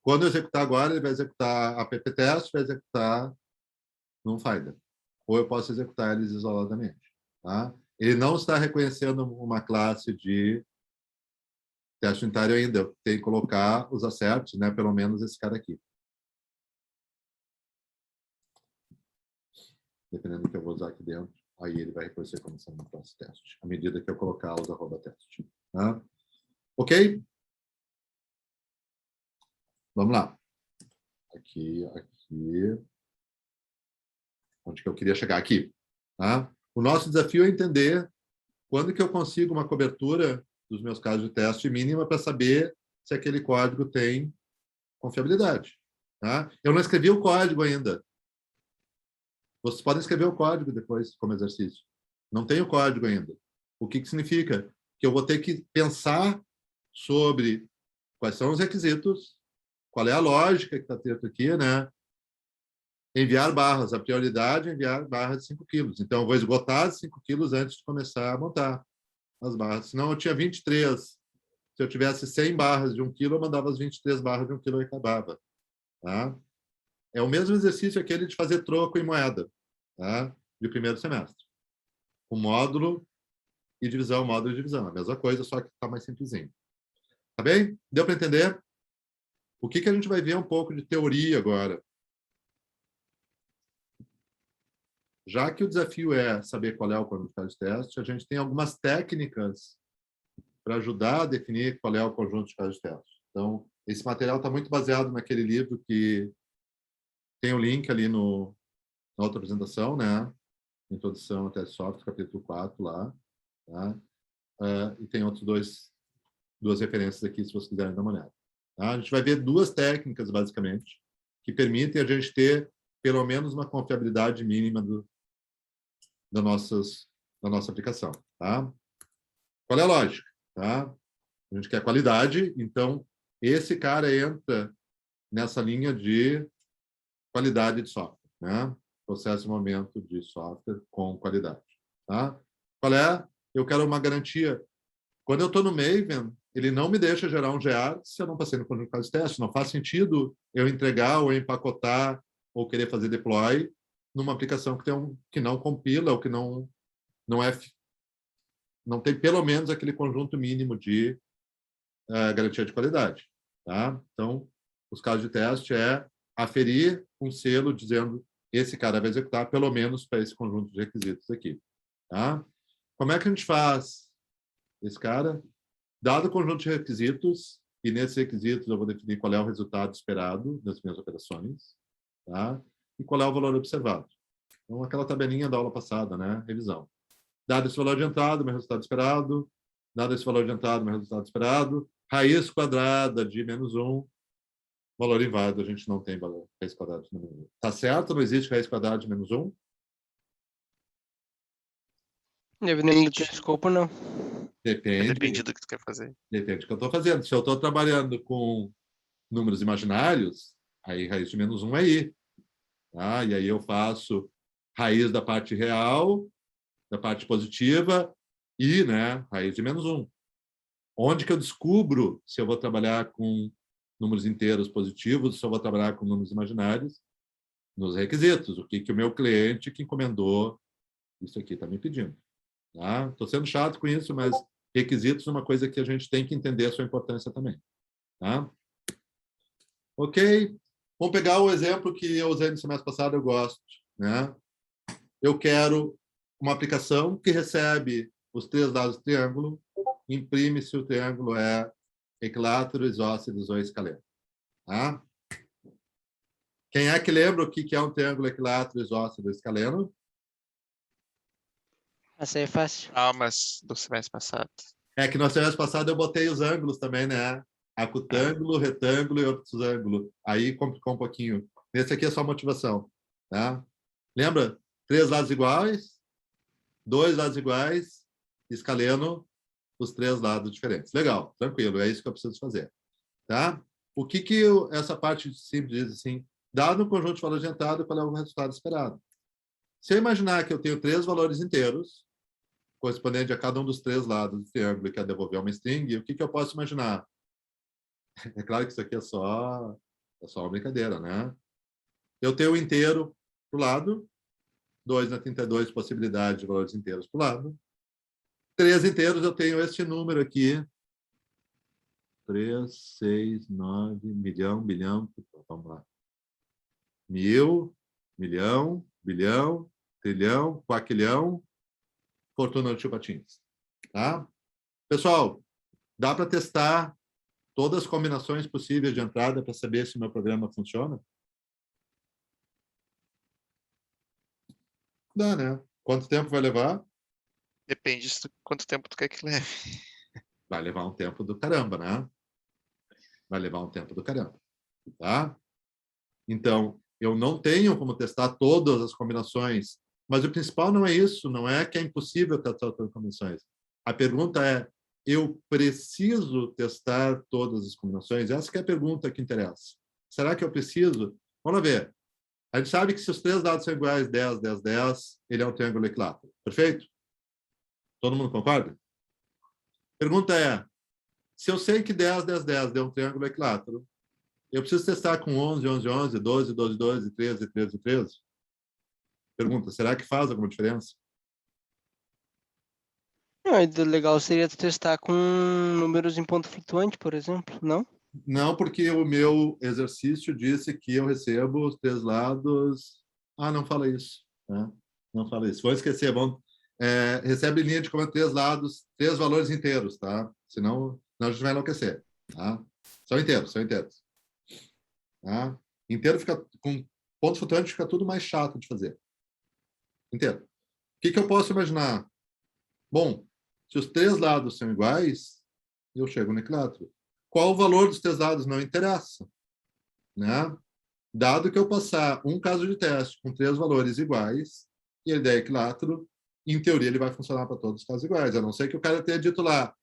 Quando eu executar agora, ele vai executar app-test, vai executar num Finder. Ou eu posso executar eles isoladamente. Tá? Ele não está reconhecendo uma classe de teste unitário ainda. Eu tenho que colocar os asserts, né? Pelo menos esse cara aqui. Dependendo do que eu vou usar aqui dentro, aí ele vai reconhecer como sendo uma classe teste, à medida que eu colocar os @teste. Tá? Ok? Vamos lá. Aqui. Onde que eu queria chegar? Aqui. Tá? O nosso desafio é entender quando que eu consigo uma cobertura dos meus casos de teste mínima para saber se aquele código tem confiabilidade. Tá? Eu não escrevi o código ainda. Vocês podem escrever o código depois, como exercício. Não tem o código ainda. O que significa? Que eu vou ter que pensar sobre quais são os requisitos, qual é a lógica que está dentro aqui, né? Enviar barras, a prioridade é enviar barras de 5 quilos. Então, eu vou esgotar as 5 quilos antes de começar a montar as barras. Senão, eu tinha 23. Se eu tivesse 100 barras de 1 quilo, eu mandava as 23 barras de 1 quilo e acabava. Tá? É o mesmo exercício aquele de fazer troco em moeda, tá? De primeiro semestre. O módulo e divisão, módulo e divisão. A mesma coisa, só que está mais simplesinho. Tá bem? Deu para entender? O que a gente vai ver é um pouco de teoria agora. Já que o desafio é saber qual é o conjunto de casos de teste, a gente tem algumas técnicas para ajudar a definir qual é o conjunto de casos de teste. Então, esse material está muito baseado naquele livro que tem o link ali na outra apresentação, né? Introdução ao teste de software, capítulo 4 lá. Tá? E tem duas referências aqui, se vocês quiserem dar uma olhada. Tá? A gente vai ver duas técnicas, basicamente, que permitem a gente ter pelo menos uma confiabilidade mínima da nossa aplicação. Tá? Qual é a lógica? Tá? A gente quer qualidade, então esse cara entra nessa linha de qualidade de software. Né? Processo e momento de software com qualidade. Tá? Qual é? Eu quero uma garantia. Quando eu estou no Maven, ele não me deixa gerar um GA se eu não passei no conjunto de casos de teste. Não faz sentido eu entregar ou empacotar ou querer fazer deploy numa aplicação que não compila ou que não tem pelo menos aquele conjunto mínimo de garantia de qualidade. Tá? Então, os casos de teste é aferir um selo dizendo esse cara vai executar pelo menos para esse conjunto de requisitos aqui. Tá? Como é que a gente faz esse cara? Dado o conjunto de requisitos, e nesses requisitos eu vou definir qual é o resultado esperado das minhas operações, tá? E qual é o valor observado. Então, aquela tabelinha da aula passada, né? Revisão. Dado esse valor de entrada, meu resultado esperado. Dado esse valor de entrada, meu resultado esperado. Raiz quadrada de -1. Valor inválido, a gente não tem valor. Raiz quadrada de -1. Tá certo? Não existe raiz quadrada de -1? Dependendo do teu escopo, não. Depende do que tu quer fazer. Depende do que eu estou fazendo. Se eu estou trabalhando com números imaginários, aí raiz de -1 é I. Tá? E aí eu faço raiz da parte real, da parte positiva, e, né, raiz de -1. Onde que eu descubro se eu vou trabalhar com números inteiros positivos, se eu vou trabalhar com números imaginários? Nos requisitos. O que o meu cliente que encomendou isso aqui está me pedindo. Estou sendo chato com isso, mas requisitos é uma coisa que a gente tem que entender a sua importância também. Tá? Ok? Vamos pegar o exemplo que eu usei no semestre passado, eu gosto. Né? Eu quero uma aplicação que recebe os 3 lados do triângulo, imprime se o triângulo é equilátero, isósceles ou escaleno. Tá? Quem é que lembra o que é um triângulo equilátero, isósceles ou escaleno? Essa aí é fácil. Mas do semestre passado. É que no semestre passado eu botei os ângulos também, né? Acutângulo, retângulo e obtusângulo. Aí complicou um pouquinho. Esse aqui é só motivação. Tá? Lembra? 3 lados iguais, 2 lados iguais, escaleno, os 3 lados diferentes. Legal, tranquilo, é isso que eu preciso fazer. Tá? O que essa parte simples diz assim? Dado o conjunto de valores de entrada, qual é o resultado esperado? Se eu imaginar que eu tenho 3 valores inteiros, correspondente a cada um dos 3 lados do triângulo e quer devolver uma string, o que eu posso imaginar? É claro que isso aqui é só uma brincadeira, né? Eu tenho o inteiro para o lado, 2 na 32 possibilidades de valores inteiros para o lado. 3 inteiros, eu tenho este número aqui. 3, 6, 9, milhão, bilhão. Vamos lá. 1000, milhão, bilhão, trilhão, quaquilhão, fortuna do tio Patins. Tá? Pessoal, dá para testar todas as combinações possíveis de entrada para saber se o meu programa funciona? Dá, né? Quanto tempo vai levar? Depende de quanto tempo tu quer que leve. Vai levar um tempo do caramba, né? Vai levar um tempo do caramba. Tá? Então, eu não tenho como testar todas as combinações, mas o principal não é isso, não é que é impossível testar todas as combinações. A pergunta é, eu preciso testar todas as combinações? Essa que é a pergunta que interessa. Será que eu preciso? Vamos ver. A gente sabe que se os 3 dados são iguais, 10, 10, 10, ele é um triângulo equilátero. Perfeito? Todo mundo concorda? Pergunta é, se eu sei que 10, 10, 10 deu um triângulo equilátero, eu preciso testar com 11, 11, 11, 12, 12, 12, 13, 13, 13? Pergunta, será que faz alguma diferença? Não, e o legal seria tu testar com números em ponto flutuante, por exemplo, não? Não, porque o meu exercício disse que eu recebo os 3 lados... não fala isso. Né? Não fala isso. Vou esquecer. Bom, recebe linha de comando 3 lados, 3 valores inteiros, tá? Senão a gente vai enlouquecer. Tá? São inteiros. Tá? Inteiro fica com ponto flutuante, fica tudo mais chato de fazer. Inteiro. O que eu posso imaginar? Bom, se os 3 lados são iguais, eu chego no equilátero. Qual o valor dos 3 lados? Não interessa. Né? Dado que eu passar um caso de teste com 3 valores iguais, e ele der equilátero, em teoria ele vai funcionar para todos os casos iguais. A não ser que o cara tenha dito lá,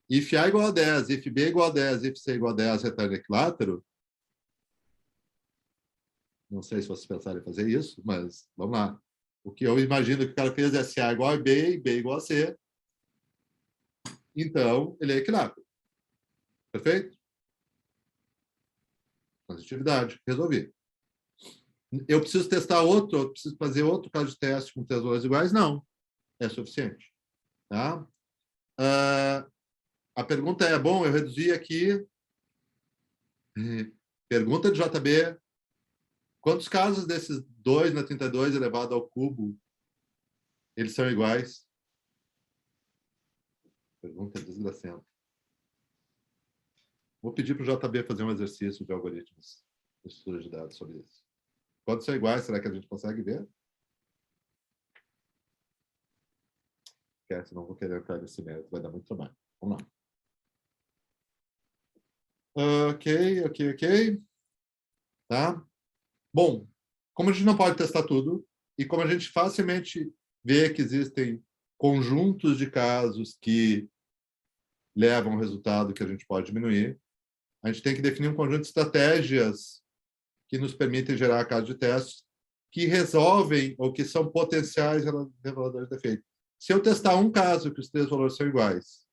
if A igual a 10, if B igual a 10, if C igual a 10, retorna equilátero. Não sei se vocês pensaram em fazer isso, mas vamos lá. O que eu imagino que o cara fez é se A igual a B e B igual a C. Então, ele é equilátero. Perfeito? Transitividade. Resolvi. Eu preciso testar outro, eu preciso fazer outro caso de teste com 3 valores iguais? Não. É suficiente. Tá? A pergunta é, bom, eu reduzi aqui. Pergunta de JB. Quantos casos desses 2 na 32 elevado ao cubo eles são iguais? Pergunta desgraçada. Vou pedir para o JB fazer um exercício de algoritmos de estrutura de dados sobre isso. Quantos são iguais? Será que a gente consegue ver? Não vou querer entrar nesse mérito, vai dar muito trabalho. Vamos lá. Ok. Tá? Bom, como a gente não pode testar tudo, e como a gente facilmente vê que existem conjuntos de casos que levam ao resultado que a gente pode diminuir, a gente tem que definir um conjunto de estratégias que nos permitem gerar casos de teste que resolvem ou que são potenciais reveladores de defeito. Se eu testar um caso que os 3 valores são iguais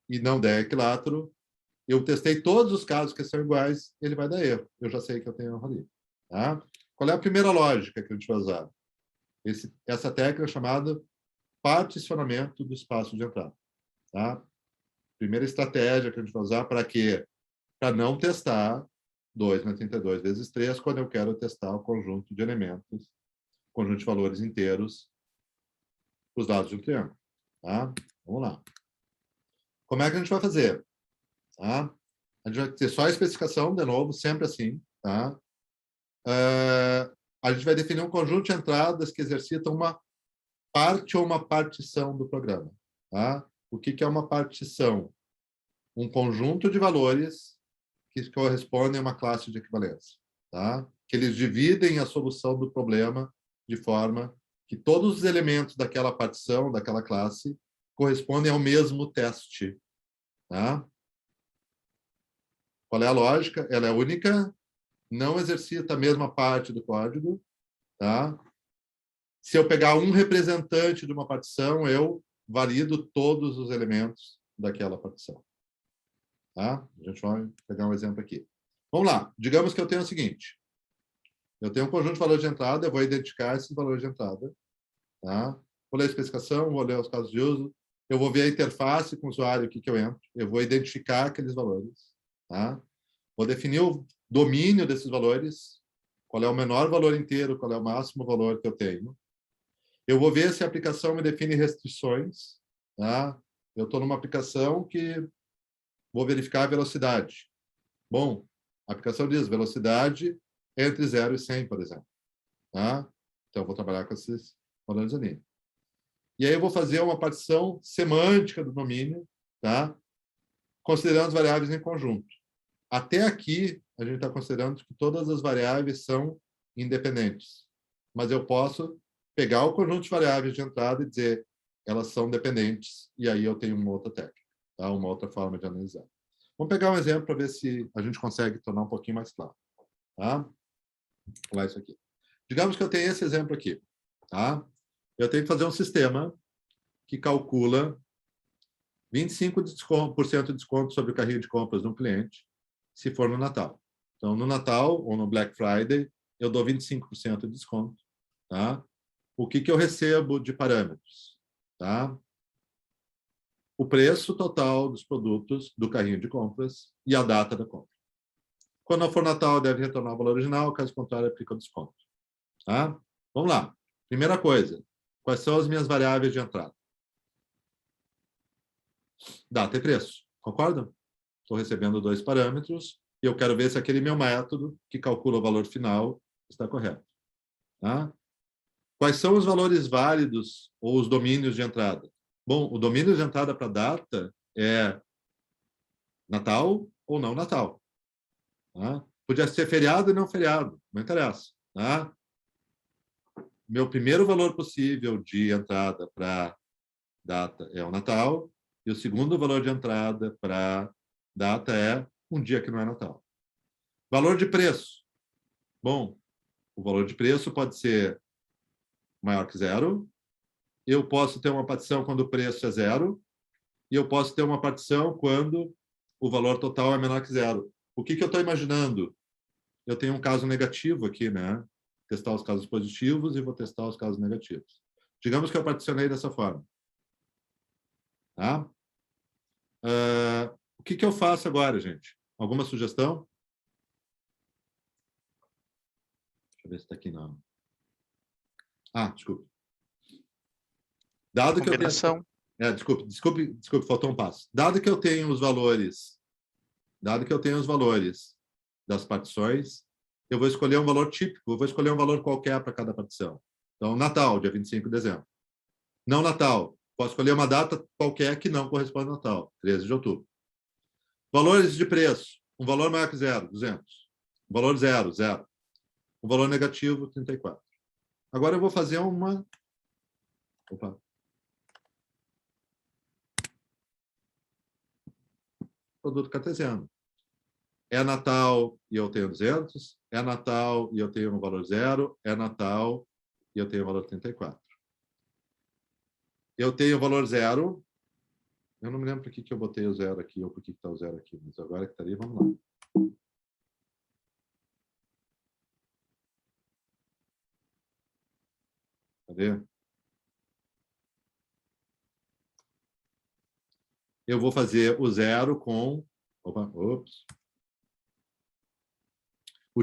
e não der equilátero, eu testei todos os casos que são iguais, ele vai dar erro. Eu já sei que eu tenho erro ali. Tá? Qual é a primeira lógica que a gente vai usar? Essa técnica é chamada particionamento do espaço de entrada. Tá? Primeira estratégia que a gente vai usar para quê? Para não testar 2 na 32 vezes 3 quando eu quero testar o conjunto de elementos, conjunto de valores inteiros, os lados de um triângulo. Tá? Vamos lá. Como é que a gente vai fazer? Tá? A gente vai ter só a especificação, de novo, sempre assim. Tá? A gente vai definir um conjunto de entradas que exercitam uma parte ou uma partição do programa. Tá? O que é uma partição? Um conjunto de valores que correspondem a uma classe de equivalência. Tá? Que eles dividem a solução do problema de forma que todos os elementos daquela partição, daquela classe, correspondem ao mesmo teste. Tá? Qual é a lógica? Ela é única, não exercita a mesma parte do código. Tá? Se eu pegar um representante de uma partição, eu valido todos os elementos daquela partição. Tá? A gente vai pegar um exemplo aqui. Vamos lá. Digamos que eu tenho o seguinte. Eu tenho um conjunto de valores de entrada, eu vou identificar esses valores de entrada. Tá? Vou ler a especificação, vou ler os casos de uso, eu vou ver a interface com o usuário aqui que eu entro, eu vou identificar aqueles valores. Tá? Vou definir o domínio desses valores, qual é o menor valor inteiro, qual é o máximo valor que eu tenho. Eu vou ver se a aplicação me define restrições. Tá? Eu estou numa aplicação que vou verificar a velocidade. Bom, a aplicação diz velocidade entre 0 e 100, por exemplo. Tá? Então, eu vou trabalhar com esses valores ali. E aí eu vou fazer uma partição semântica do domínio, tá? Considerando as variáveis em conjunto. Até aqui, a gente está considerando que todas as variáveis são independentes. Mas eu posso pegar o conjunto de variáveis de entrada e dizer elas são dependentes, e aí eu tenho uma outra técnica, tá? Uma outra forma de analisar. Vamos pegar um exemplo para ver se a gente consegue tornar um pouquinho mais claro. Tá? Vou falar isso aqui. Digamos que eu tenho esse exemplo aqui. Tá? Eu tenho que fazer um sistema que calcula 25% de desconto sobre o carrinho de compras de um cliente, se for no Natal. Então, no Natal ou no Black Friday, eu dou 25% de desconto. Tá? O que eu recebo de parâmetros? Tá? O preço total dos produtos do carrinho de compras e a data da compra. Quando for Natal, deve retornar o valor original, caso contrário, aplica o desconto. Tá? Vamos lá. Primeira coisa, quais são as minhas variáveis de entrada? Data e preço. Concordam? Estou recebendo 2 parâmetros e eu quero ver se aquele meu método que calcula o valor final está correto. Tá? Quais são os valores válidos ou os domínios de entrada? Bom, o domínio de entrada para data é Natal ou não Natal. Tá? Podia ser feriado e não feriado, não interessa. Tá? Meu primeiro valor possível de entrada para data é o Natal, e o segundo valor de entrada para data é um dia que não é Natal. Valor de preço. Bom, o valor de preço pode ser maior que 0. Eu posso ter uma partição quando o preço é 0, e eu posso ter uma partição quando o valor total é menor que zero. O que eu estou imaginando? Eu tenho um caso negativo aqui, né? Testar os casos positivos e vou testar os casos negativos. Digamos que eu particionei dessa forma. Tá? O que eu faço agora, gente? Alguma sugestão? Deixa eu ver se está aqui, não. Desculpe. Dado que eu tenho... Combinação. Desculpe, faltou um passo. Dado que eu tenho os valores das partições, eu vou escolher um valor típico, eu vou escolher um valor qualquer para cada partição. Então, Natal, dia 25 de dezembro. Não Natal, posso escolher uma data qualquer que não corresponde ao Natal, 13 de outubro. Valores de preço, um valor maior que zero, 200. Um valor zero, zero. Um valor negativo, 34. Agora eu vou fazer uma... Produto cartesiano. É Natal e eu tenho 200, é Natal e eu tenho um valor zero, é Natal e eu tenho um valor 34. Eu tenho o valor zero, eu não me lembro por que eu botei o zero aqui ou por que está o zero aqui, mas agora que está ali, vamos lá. Cadê? Eu vou fazer o zero com...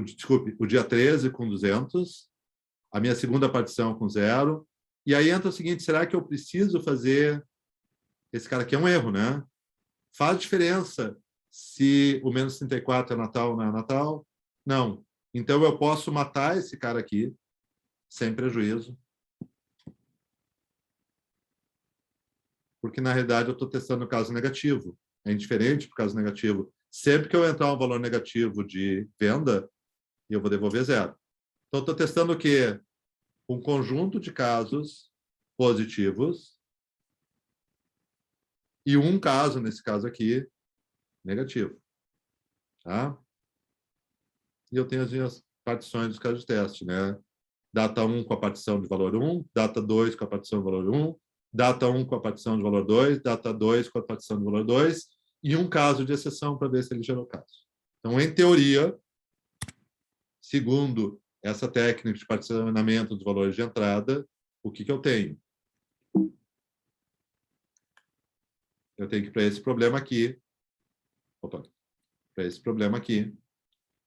Desculpe, o dia 13 com 200, a minha segunda partição com zero, e aí entra o seguinte, será que eu preciso fazer... Esse cara aqui é um erro, né? Faz diferença se o menos 34 é Natal ou não é Natal? Não. Então, eu posso matar esse cara aqui, sem prejuízo, porque, na realidade, eu estou testando o caso negativo. É indiferente para o caso negativo. Sempre que eu entrar um valor negativo de venda, eu vou devolver zero. Então, estou testando o quê? Um conjunto de casos positivos e um caso, nesse caso aqui, negativo. Tá? E eu tenho as minhas partições dos casos de teste, né? Data 1 com a partição de valor 1, data 2 com a partição de valor 1, data 1 com a partição de valor 2, data 2 com a partição de valor 2, e um caso de exceção para ver se ele gerou caso. Então, em teoria, segundo essa técnica de particionamento dos valores de entrada, o que eu tenho? Eu tenho que, para esse problema aqui,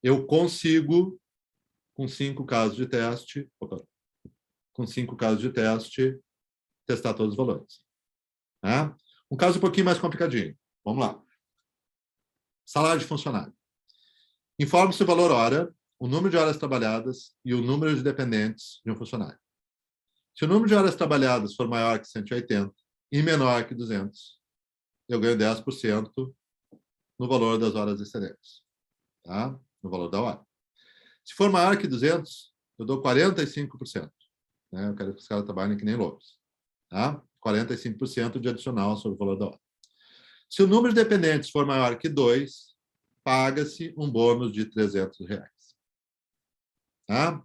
eu consigo, com 5 casos de teste, testar todos os valores. Tá? Um caso um pouquinho mais complicadinho. Vamos lá. Salário de funcionário. Informe-se o valor hora, o número de horas trabalhadas e o número de dependentes de um funcionário. Se o número de horas trabalhadas for maior que 180 e menor que 200, eu ganho 10% no valor das horas excedentes. Tá? No valor da hora. Se for maior que 200, eu dou 45%. Né? Eu quero que os caras trabalhem que nem loucos. Tá? 45% de adicional sobre o valor da hora. Se o número de dependentes for maior que 2, paga-se um bônus de R$300. Tá?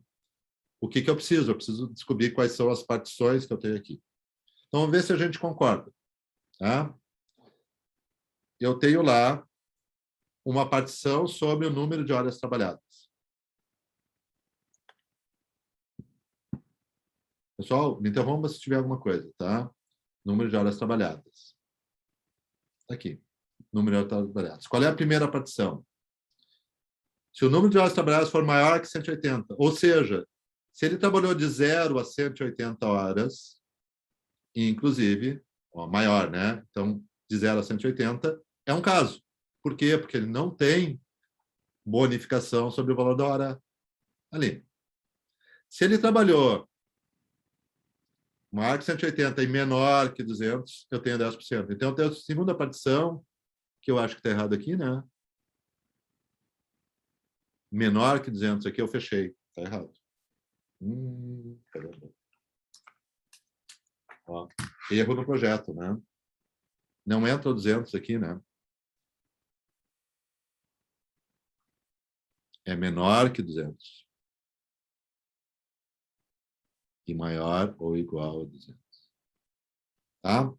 O que eu preciso? Eu preciso descobrir quais são as partições que eu tenho aqui. Então, vamos ver se a gente concorda. Tá? Eu tenho lá uma partição sobre o número de horas trabalhadas. Pessoal, me interrompa se tiver alguma coisa, tá? Número de horas trabalhadas. Aqui. Número de horas trabalhadas. Qual é a primeira partição? Se o número de horas trabalhadas for maior que 180, ou seja, se ele trabalhou de 0 a 180 horas, inclusive, maior, né? Então, de 0 a 180, é um caso. Por quê? Porque ele não tem bonificação sobre o valor da hora ali. Se ele trabalhou maior que 180 e menor que 200, eu tenho 10%. Então, eu tenho a segunda partição, que eu acho que está errado aqui, né? Menor que 200 aqui, eu fechei. Está errado. Caramba. Ó, erro no projeto, né? Não entra o 200 aqui, né? É menor que 200. E maior ou igual a 200. Tá?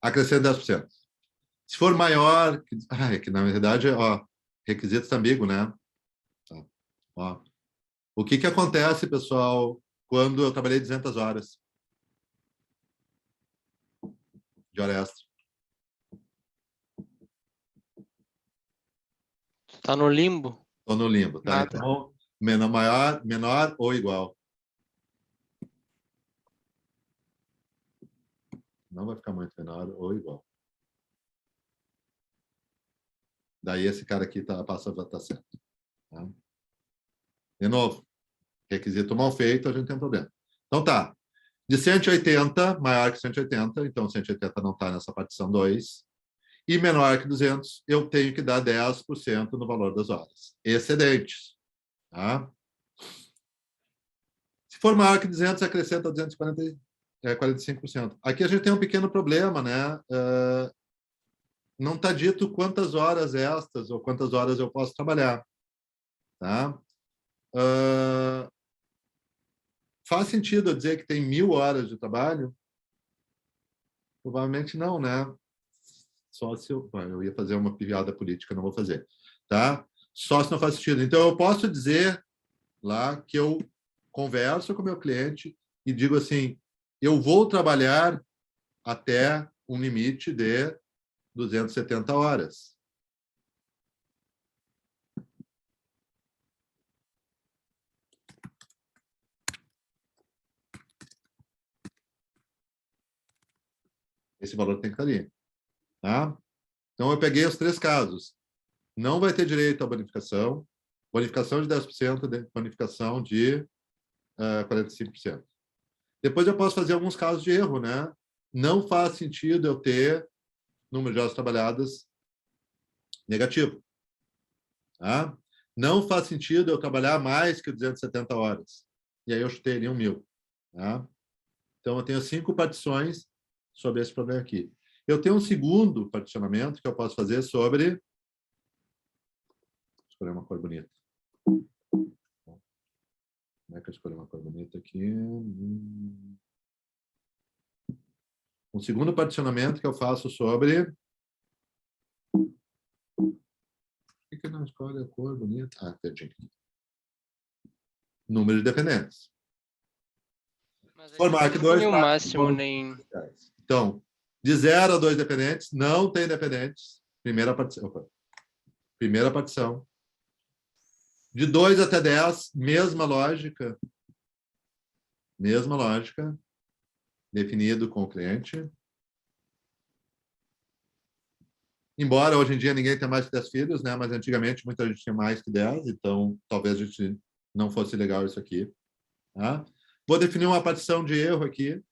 Acrescenta 10%. Se for maior... é que na verdade, ó, requisitos ambíguo, né? Tá. Ó. O que acontece, pessoal, quando eu trabalhei 200 horas de hora extra? Tá no limbo? Estou no limbo, tá? Nada. Então, menor ou igual. Não vai ficar muito menor ou igual. Daí esse cara aqui passa a estar certo. Tá? De novo, requisito mal feito, a gente tem um problema. Então tá. De 180, maior que 180, então 180 não está nessa partição 2. E menor que 200, eu tenho que dar 10% no valor das horas. Excedentes. Tá? Se for maior que 200, acrescenta 45%. Aqui a gente tem um pequeno problema, né? Não está dito quantas horas extras ou quantas horas eu posso trabalhar. Tá? Faz sentido eu dizer que tem 1.000 horas de trabalho? Provavelmente não, né? Só se eu ia fazer uma piada política, não vou fazer. Tá? Só se não faz sentido. Então, eu posso dizer lá que eu converso com o meu cliente e digo assim, eu vou trabalhar até um limite de 270 horas. Esse valor tem que estar ali. Tá? Então, eu peguei os 3 casos. Não vai ter direito à bonificação, bonificação de 10%, bonificação de 45%. Depois eu posso fazer alguns casos de erro, né? Não faz sentido eu ter número de horas trabalhadas negativo. Tá? Não faz sentido eu trabalhar mais que 270 horas. E aí eu chutei ali 1.000. Tá? Então, eu tenho 5 partições sobre esse problema aqui. Eu tenho um segundo particionamento que eu posso fazer sobre... Vou escolher uma cor bonita. Como é que eu escolho uma cor bonita aqui? Um segundo particionamento que eu faço sobre... Por que eu não escolho a cor bonita? Ah, perdi. Número de dependentes. Mas For Mark 2, o máximo nem... Então, de 0 a 2 dependentes, não tem dependentes. Primeira partição. Opa. Primeira partição. De 2 até 10, mesma lógica. Mesma lógica. Definido com o cliente. Embora hoje em dia ninguém tenha mais que 10 filhos, né? Mas antigamente muita gente tinha mais que 10, então talvez a gente não fosse legal isso aqui. Tá? Vou definir uma partição de erro aqui.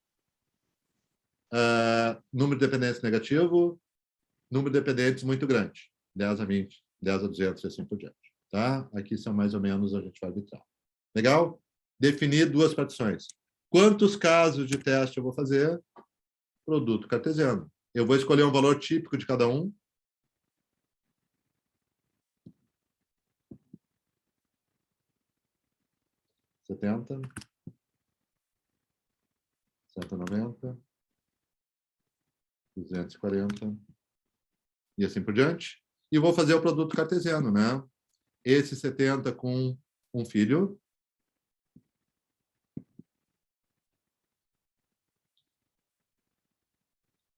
Número de dependentes negativo, número de dependentes muito grande. 10 a 20, 10 a 200 e assim por diante. Tá? Aqui são mais ou menos, a gente vai arbitrar. Legal? Definir 2 partições. Quantos casos de teste eu vou fazer? Produto cartesiano. Eu vou escolher um valor típico de cada um. (70), 190, 240 e assim por diante. E vou fazer o produto cartesiano, né? Esse 70 com um filho.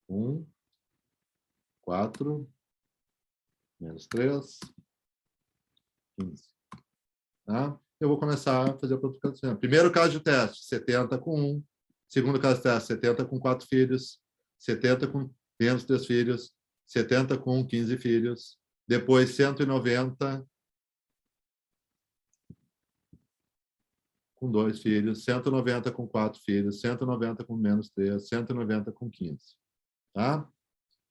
Um, 4, menos 3, 15. Tá? Eu vou começar a fazer o produto cartesiano. Primeiro caso de teste, 70 com 1. Segundo caso de teste, 70 com 4 filhos. 70 com menos 3 filhos. 70 com 15 filhos. Depois, 190 com 2 filhos. 190 com 4 filhos. 190 com menos 3. 190 com 15. Tá?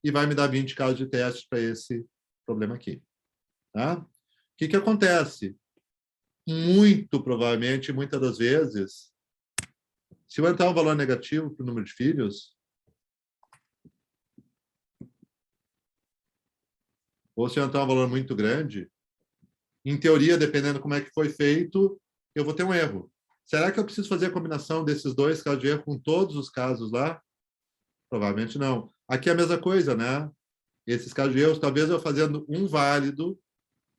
E vai me dar 20 casos de teste para esse problema aqui. Tá? O que acontece? Muito provavelmente, muitas das vezes, se eu entrar um valor negativo para o número de filhos, ou se eu entrar um valor muito grande, em teoria, dependendo como é que foi feito, eu vou ter um erro. Será que eu preciso fazer a combinação desses 2 casos de erro com todos os casos lá? Provavelmente não. Aqui é a mesma coisa, né? esses casos de erros, talvez eu fazendo um válido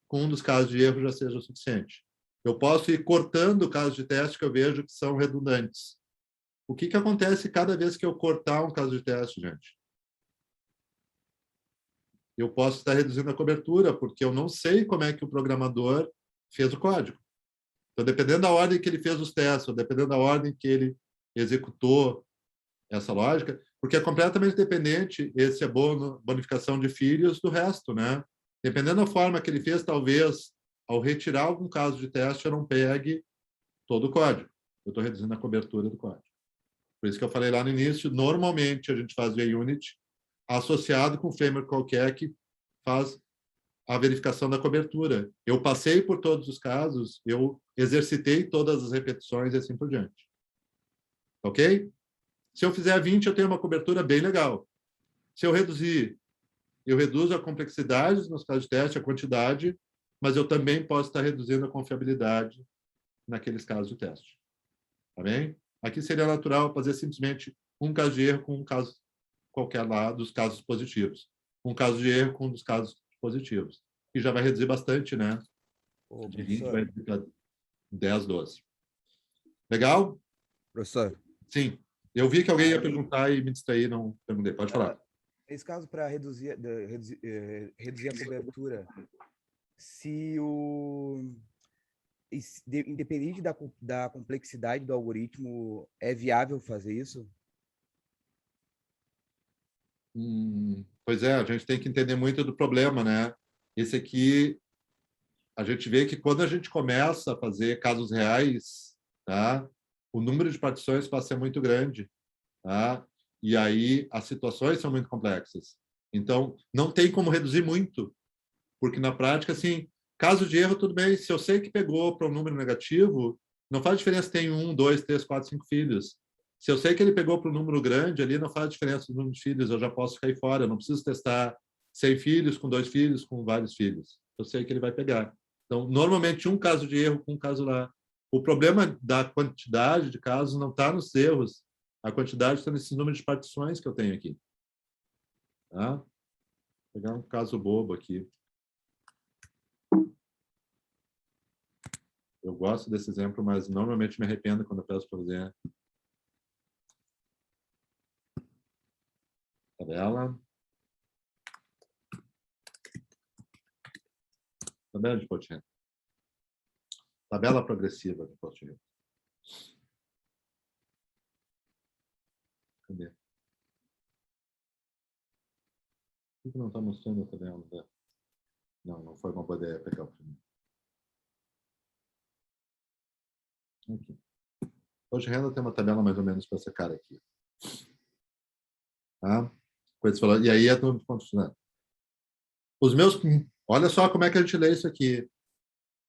com um dos casos de erro já seja o suficiente. Eu posso ir cortando casos de teste que eu vejo que são redundantes. O que acontece cada vez que eu cortar um caso de teste, gente? Eu posso estar reduzindo a cobertura, porque eu não sei como é que o programador fez o código. Então, dependendo da ordem que ele fez os testes, ou dependendo da ordem que ele executou essa lógica, porque é completamente dependente, esse é bonificação de filhos do resto, né? Dependendo da forma que ele fez, talvez, ao retirar algum caso de teste, eu não pegue todo o código. Eu estou reduzindo a cobertura do código. Por isso que eu falei lá no início, normalmente a gente faz JUnit associado com um framework qualquer que faz a verificação da cobertura. Eu passei por todos os casos, eu exercitei todas as repetições e assim por diante. Ok? Se eu fizer 20, eu tenho uma cobertura bem legal. Se eu reduzir, eu reduzo a complexidade dos meus casos de teste, a quantidade, mas eu também posso estar reduzindo a confiabilidade naqueles casos de teste. Tá bem? Aqui seria natural fazer simplesmente um caso de erro com um caso qualquer lá dos casos positivos. Um caso de erro com um dos casos positivos. E já vai reduzir bastante, né? Ô, De 20 professor, vai reduzir para 10, 12. Legal? professor, Sim. Eu vi que alguém ia perguntar e me distraí, não perguntei. Pode falar. nesse caso, para reduzir a cobertura, se o... Independente da complexidade do algoritmo, é viável fazer isso? Pois é, a gente tem que entender muito do problema, né? Esse aqui, a gente vê que quando a gente começa a fazer casos reais, tá? O número de partições passa a ser muito grande, tá? E aí as situações são muito complexas. Então, não tem como reduzir muito, porque na prática, assim, caso de erro, tudo bem. Se eu sei que pegou para um número negativo, não faz diferença se tem 1, 2, 3, 4, 5 filhos. Se eu sei que ele pegou para um número grande, ali não faz diferença o número de filhos, eu já posso cair fora. Eu não preciso testar 100 filhos, com 2 filhos, com vários filhos. Eu sei que ele vai pegar. Então, normalmente, um caso de erro com um caso lá. O problema da quantidade de casos não está nos erros. A quantidade está nesse número de partições que eu tenho aqui. Tá? Vou pegar um caso bobo aqui. Eu gosto desse exemplo, mas normalmente me arrependo quando eu peço para fazer. Tabela. Tabela de imposto de renda. Tabela progressiva de imposto de renda. Cadê? Por que não está mostrando a tabela? Não, não foi uma boa ideia pegar o primeiro. Aqui. Imposto de renda tem uma tabela mais ou menos para essa cara aqui. Tá? E aí é tudo condicionado. Os meus... Olha só como é que a gente lê isso aqui.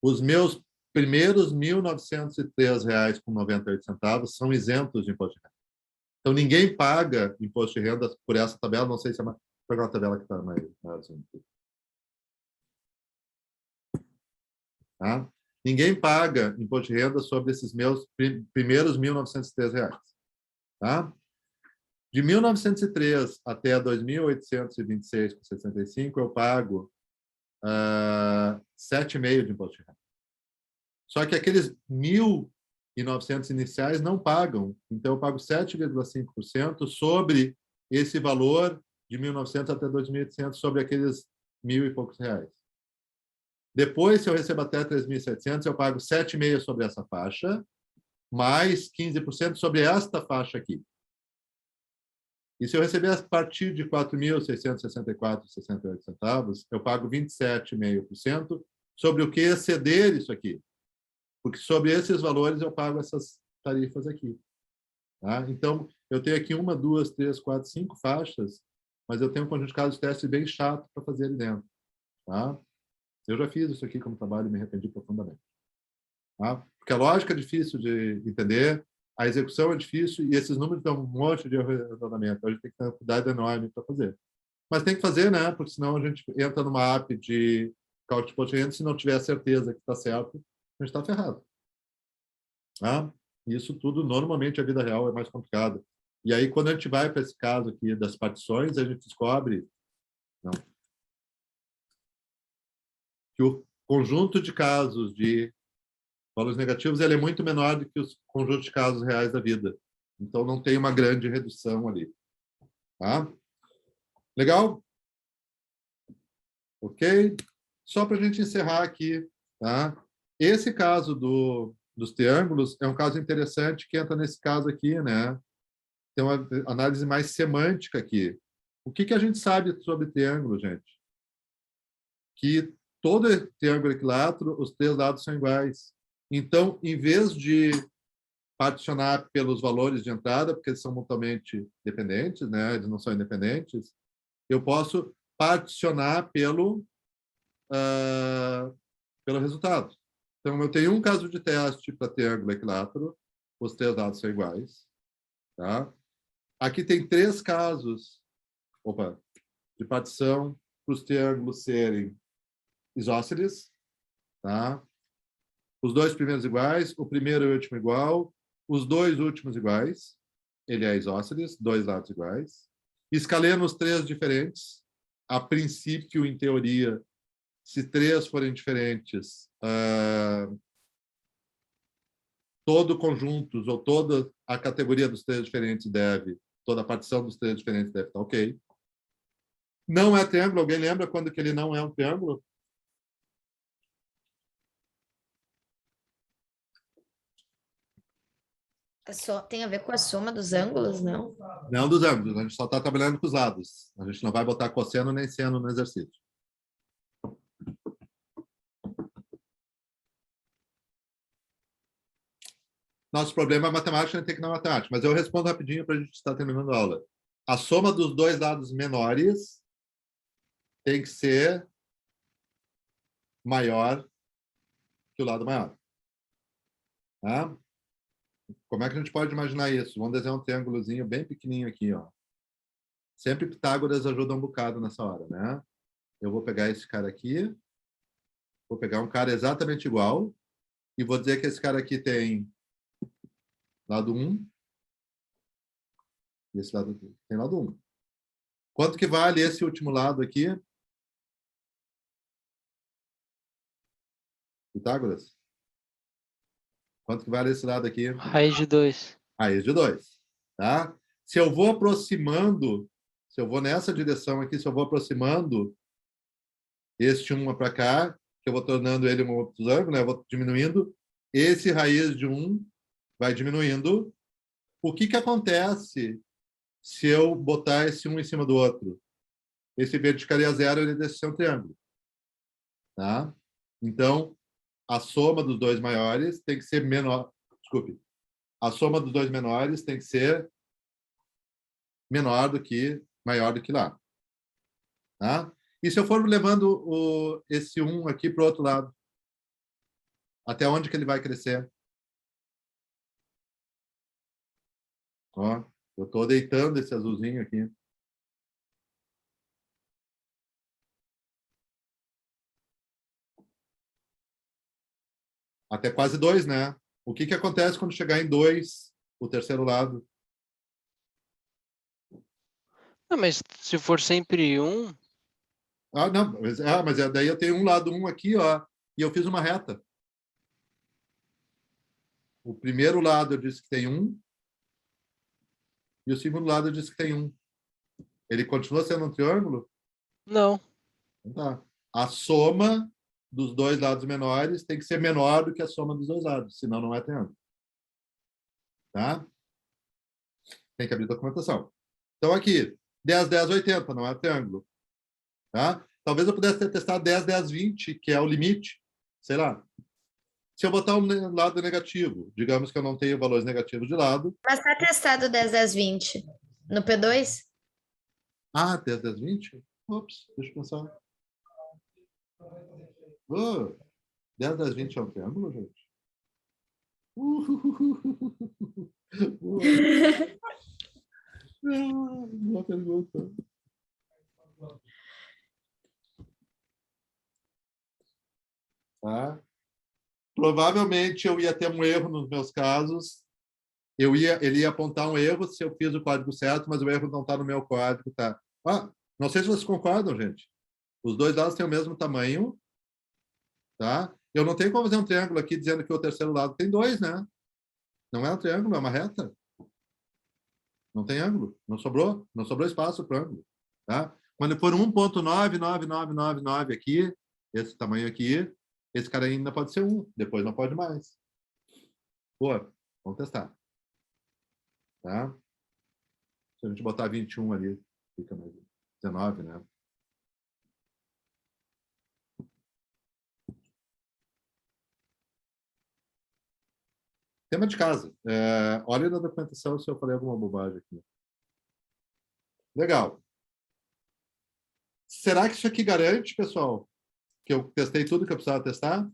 Os meus primeiros R$ 1.903,98 são isentos de imposto de renda. Então, ninguém paga imposto de renda por essa tabela. Não sei se é uma... Vou pegar uma tabela que está maiorzinha aqui. Tá? Ninguém paga imposto de renda sobre esses meus primeiros R$ 1.903. Tá? De 1903 até 2.826,65, eu pago 7,5% de imposto de renda. Só que aqueles 1.900 iniciais não pagam. Então, eu pago 7,5% sobre esse valor de 1.900 até 2.800, sobre aqueles 1.000 e poucos reais. Depois, se eu recebo até 3.700, eu pago 7,5% sobre essa faixa, mais 15% sobre esta faixa aqui. E se eu receber a partir de R$ 4.664,68, eu pago 27,5% sobre o que exceder isso aqui. Porque sobre esses valores eu pago essas tarifas aqui. Tá? Então, eu tenho aqui 1, 2, 3, 4, 5 faixas, mas eu tenho um conjunto de casos de teste bem chato para fazer ali dentro. Tá? Eu já fiz isso aqui como trabalho e me arrependi profundamente. Tá? Porque a lógica é difícil de entender, a execução é difícil e esses números dão um monte de arredondamento. A gente tem que ter um cuidado enorme para fazer. Mas tem que fazer, né? Porque senão a gente entra numa app de cálculo de imposto de renda, se não tiver a certeza que está certo, a gente está ferrado. Tá? Isso tudo, normalmente, a vida real é mais complicada. E aí, quando a gente vai para esse caso aqui das partições, a gente descobre Não. Que o conjunto de casos de valores negativos ele é muito menor do que os conjuntos de casos reais da vida. Então, não tem uma grande redução ali. Tá? Legal? Ok? Só para a gente encerrar aqui. Tá? Esse caso dos triângulos é um caso interessante que entra nesse caso aqui, né? Tem uma análise mais semântica aqui. O que a gente sabe sobre triângulo, gente? Que todo triângulo equilátero, os três lados são iguais. Então, em vez de particionar pelos valores de entrada, porque eles são mutuamente dependentes, né? Eles não são independentes, eu posso particionar pelo resultado. Então, eu tenho um caso de teste para triângulo equilátero, os três lados são iguais. Tá? Aqui tem 3 casos de partição para os triângulos serem isósceles. Tá? Os 2 primeiros iguais, o primeiro e o último igual, os 2 últimos iguais, ele é isósceles, 2 lados iguais. Escalemos 3 diferentes. A princípio, em teoria, se 3 forem diferentes, todo conjuntos ou toda a categoria dos 3 diferentes toda a partição dos 3 diferentes deve estar ok. Não é triângulo. Alguém lembra quando que ele não é um triângulo? Tem a ver com a soma dos ângulos, não? Não dos ângulos. A gente só está trabalhando com os lados. A gente não vai botar cosseno nem seno no exercício. Nosso problema é matemática, a gente tem que ir na matemática. Mas eu respondo rapidinho para a gente estar terminando a aula. A soma dos 2 lados menores tem que ser maior que o lado maior. Tá? Como é que a gente pode imaginar isso? Vamos desenhar um triângulozinho bem pequenininho aqui. Ó. Sempre Pitágoras ajuda um bocado nessa hora. Né? Eu vou pegar esse cara aqui, vou pegar um cara exatamente igual e vou dizer que esse cara aqui tem lado 1 e esse lado aqui tem lado 1. Quanto que vale esse último lado aqui? Pitágoras? Quanto que vale esse lado aqui? Raiz de 2. Raiz de 2. Tá? Se eu vou aproximando, se eu vou nessa direção aqui, se eu vou aproximando este 1 para cá, que eu vou tornando ele um outro ângulo, né? Eu vou diminuindo, esse raiz de 1 vai diminuindo. O que acontece se eu botar esse 1 em cima do outro? Esse verde ficaria 0 e ele deixa de ser um triângulo. Tá? Então, a soma dos 2 maiores tem que ser menor. Desculpe. A soma dos 2 menores tem que ser maior do que lá. Tá? E se eu for levando esse 1 aqui para o outro lado? Até onde que ele vai crescer? Ó, eu estou deitando esse azulzinho aqui. Até quase 2, né? O que acontece quando chegar em 2, o terceiro lado? Não, mas se for sempre 1, Ah, não. Mas daí eu tenho um lado 1 aqui, ó, e eu fiz uma reta. O primeiro lado eu disse que tem 1, e o segundo lado eu disse que tem 1. Ele continua sendo um triângulo? não. Então, tá. A soma dos 2 lados menores tem que ser menor do que a soma dos 2 lados, senão não é triângulo. Tá? Tem que abrir documentação. Então, aqui, 10, 10, 80, não é triângulo. Tá? Talvez eu pudesse ter testado 10, 10, 20, que é o limite. Sei lá. Se eu botar um lado negativo, digamos que eu não tenho valores negativos de lado. Mas está testado 10, 10, 20 no P2? Ah, 10, 10, 20? Ops, deixa eu pensar. 10, 10, 20 é um triângulo, gente? Boa pergunta. Tá? Provavelmente eu ia ter um erro nos meus casos. Ele ia apontar um erro se eu fiz o código certo, mas o erro não está no meu código. Tá? Não sei se vocês concordam, gente. Os dois lados têm o mesmo tamanho, tá? Eu não tenho como fazer um triângulo aqui dizendo que o terceiro lado tem 2, né? Não é um triângulo, é uma reta. Não tem ângulo. Não sobrou espaço para o ângulo, tá? Quando for 1.99999 aqui, esse tamanho aqui, esse cara ainda pode ser 1, depois não pode mais. Boa, vamos testar. Tá? Se a gente botar 21 ali, fica mais 19, né? Tema de casa. Olha na documentação se eu falei alguma bobagem aqui. Legal. Será que isso aqui garante, pessoal, que eu testei tudo que eu precisava testar?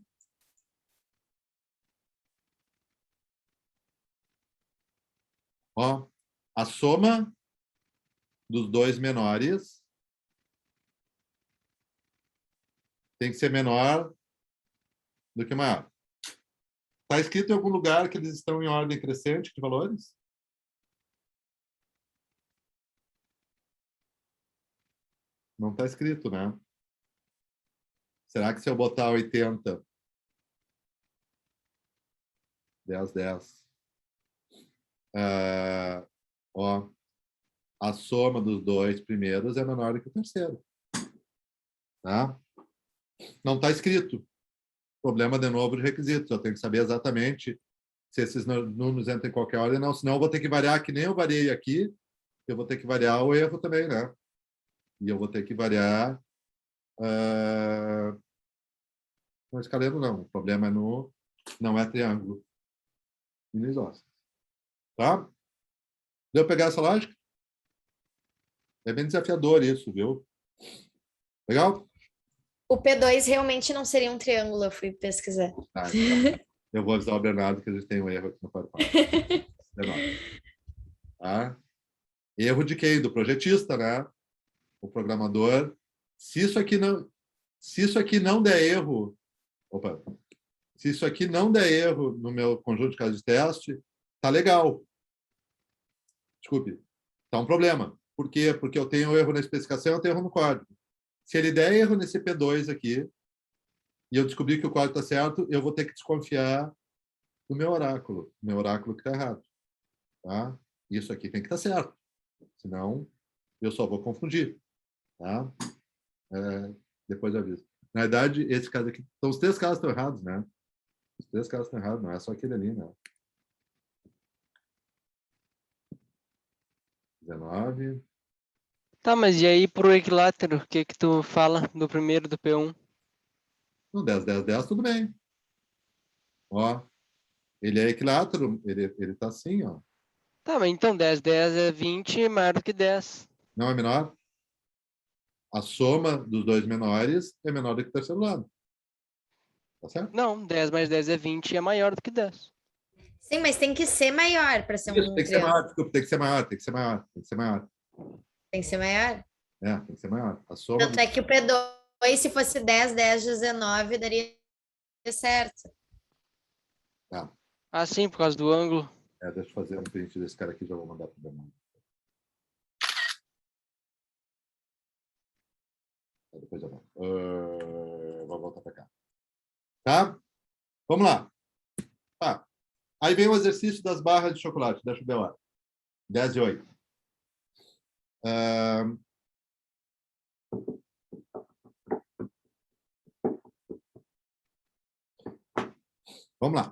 Ó, a soma dos dois menores tem que ser menor do que maior. Está escrito em algum lugar que eles estão em ordem crescente de valores? Não está escrito, né? Será que se eu botar 80, 10, 10, ó, a soma dos dois primeiros é menor do que o terceiro. Tá? Não está escrito. Problema, de novo, de requisitos. Eu tenho que saber exatamente se esses números entram em qualquer ordem ou não. Senão eu vou ter que variar, que nem eu variei aqui, eu vou ter que variar o erro também, né? E eu vou ter que variar... Não é escaleno, não. O problema é no... Não é triângulo. E no isósceles. Tá? Deu pegar essa lógica? É bem desafiador isso, viu? Legal? O P2 realmente não seria um triângulo, eu fui pesquisar. Tá, então, eu vou avisar o Bernardo que a gente tem um erro aqui no PowerPoint. Tá? Erro de quem? Do projetista, né? O programador. Se isso aqui não der erro... Opa! Se isso aqui não der erro no meu conjunto de casos de teste, tá legal. Desculpe. Tá um problema. Por quê? Porque eu tenho erro na especificação, eu tenho erro no código. Se ele der erro nesse P2 aqui, e eu descobrir que o código está certo, eu vou ter que desconfiar do meu oráculo. Meu oráculo que está errado. Tá? Isso aqui tem que estar certo. Senão, eu só vou confundir. Tá? Depois eu aviso. Na verdade, esse caso aqui... Então, os 3 casos estão errados, né? Os 3 casos estão errados, não é só aquele ali, né? 19. Tá, mas e aí pro equilátero, o que que tu fala do primeiro do P1? No 10, 10, 10, tudo bem. Ó, ele é equilátero, ele tá assim, ó. Tá, mas então 10, 10 é 20 maior do que 10. Não é menor? A soma dos dois menores é menor do que o terceiro lado. Tá certo? Não, 10 mais 10 é 20 e é maior do que 10. Sim, mas tem que ser maior para ser Isso, um tem que ser triângulo. maior, desculpa, tem que ser maior, tem que ser maior, tem que ser maior. Tem que ser maior. Tem que ser maior. A soma Tanto é que o P2, se fosse 10, 10, 19, daria certo. Tá. Ah, sim, por causa do ângulo. Deixa eu fazer um print desse cara aqui, já vou mandar para o Bernardo. Depois eu volto. Vou voltar para cá. Tá? Vamos lá. Tá. Aí vem o exercício das barras de chocolate. Deixa eu ver lá. 10 e 8. Vamos lá.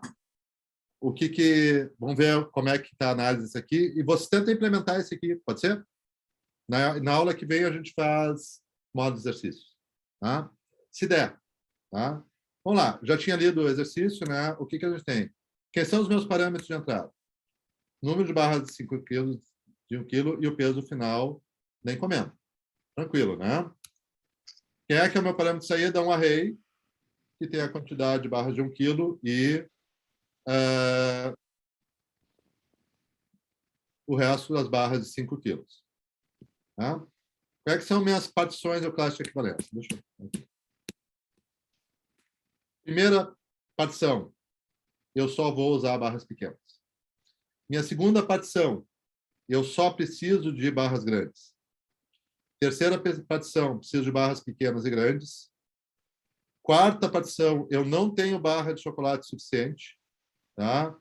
Vamos ver como é que está a análise disso aqui. E você tenta implementar esse aqui, pode ser? Na aula que vem a gente faz modo de exercício. Tá? Se der. Tá? Vamos lá. Já tinha lido o exercício, né? O que a gente tem? Quem são os meus parâmetros de entrada? Número de barras de 5 kg, de 1 kg e o peso final da encomenda. Tranquilo, né? Quem é que é o meu parâmetro de saída? Um array que tem a quantidade de barras de 1 kg e o resto das barras de 5 kg. Tá? Quais que são minhas partições euclásticas de equivalência? Deixa eu ver. Primeira partição, eu só vou usar barras pequenas. Minha segunda partição, eu só preciso de barras grandes. Terceira partição, preciso de barras pequenas e grandes. Quarta partição, eu não tenho barra de chocolate suficiente, tá?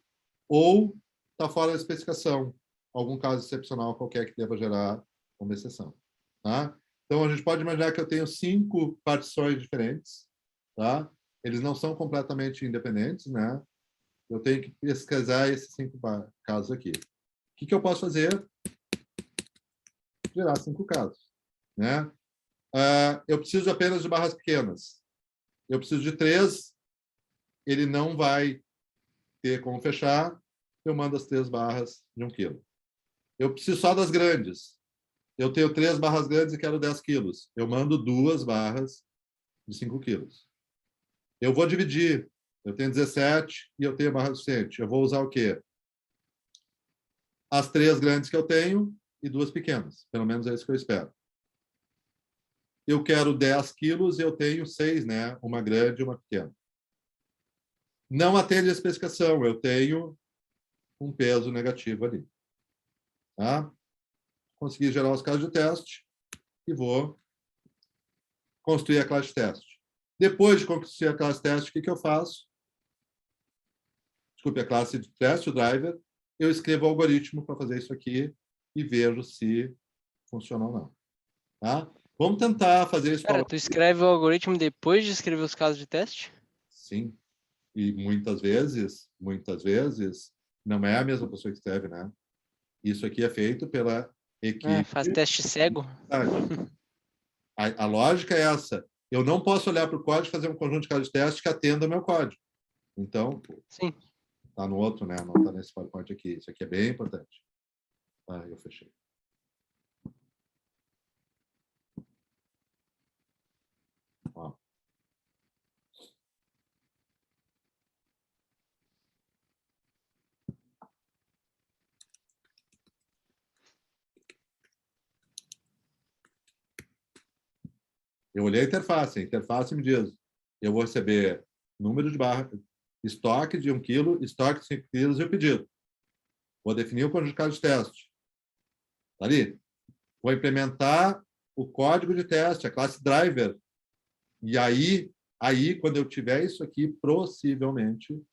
Ou está fora da especificação, algum caso excepcional qualquer que deva gerar uma exceção, tá? Então, a gente pode imaginar que eu tenho 5 partições diferentes, tá? Eles não são completamente independentes, né? Eu tenho que pesquisar esses 5 casos aqui. O que eu posso fazer? Gerar 5 casos, né? Eu preciso apenas de barras pequenas. Eu preciso de 3, ele não vai ter como fechar, eu mando as 3 barras de 1 quilo. Eu preciso só das grandes. Eu tenho 3 barras grandes e quero 10 quilos. Eu mando 2 barras de 5 quilos. Eu vou dividir. Eu tenho 17 e eu tenho barra suficiente. Eu vou usar o quê? As 3 grandes que eu tenho e 2 pequenas. Pelo menos é isso que eu espero. Eu quero 10 quilos e eu tenho 6, né? Uma grande e uma pequena. Não atende a especificação. Eu tenho um peso negativo ali. Tá? Consegui gerar os casos de teste e vou construir a classe de teste. Depois de construir a classe de teste, o que eu faço? Desculpe, a classe de teste, o driver, eu escrevo o algoritmo para fazer isso aqui e vejo se funciona ou não. Tá? Vamos tentar fazer isso. Cara, tu escreve o algoritmo depois de escrever os casos de teste? Sim. E muitas vezes, não é a mesma pessoa que escreve, né? Isso aqui é feito pela equipe. Faz teste cego? A lógica é essa. Eu não posso olhar para o código e fazer um conjunto de casos de teste que atenda ao meu código. Então, Sim. está no outro, né? Não está nesse PowerPoint aqui. Isso aqui é bem importante. Eu fechei. Ó. Eu olhei a interface me diz, eu vou receber número de barra, estoque de 1 quilo, estoque de 5 quilos e o pedido. Vou definir o conjunto de casos de teste. Tá ali. Vou implementar o código de teste, a classe driver. E aí, quando eu tiver isso aqui, possivelmente,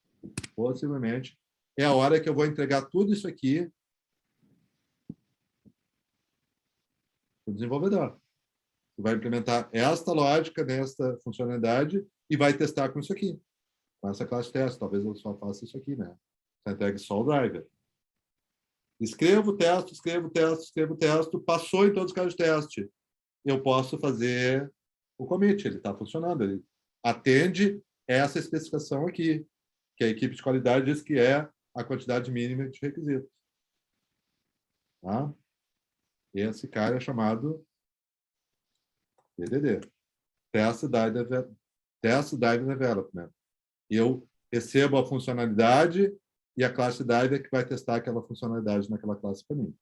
é a hora que eu vou entregar tudo isso aqui para o desenvolvedor. Você vai implementar esta lógica nesta funcionalidade e vai testar com isso aqui, com essa classe de teste. Talvez eu só faça isso aqui, né? Você entregue só o driver. Escrevo o teste, passou em todos os casos de teste. Eu posso fazer o commit, ele está funcionando, ele atende essa especificação aqui, que a equipe de qualidade diz que é a quantidade mínima de requisitos. Tá? Esse cara é chamado TDD. Test Driver Development. Eu recebo a funcionalidade e a classe driver que vai testar aquela funcionalidade naquela classe para mim.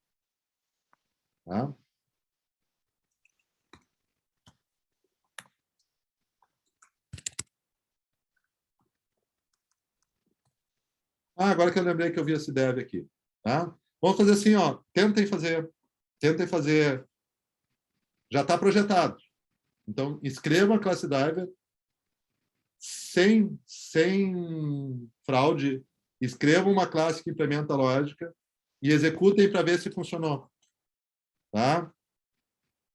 Tá? Agora que eu lembrei que eu vi esse dev aqui. Tá? Vamos fazer assim, ó. Tentem fazer. Já está projetado. Então, escreva a classe driver sem fraude. Escrevam uma classe que implementa a lógica e executem para ver se funcionou. Tá?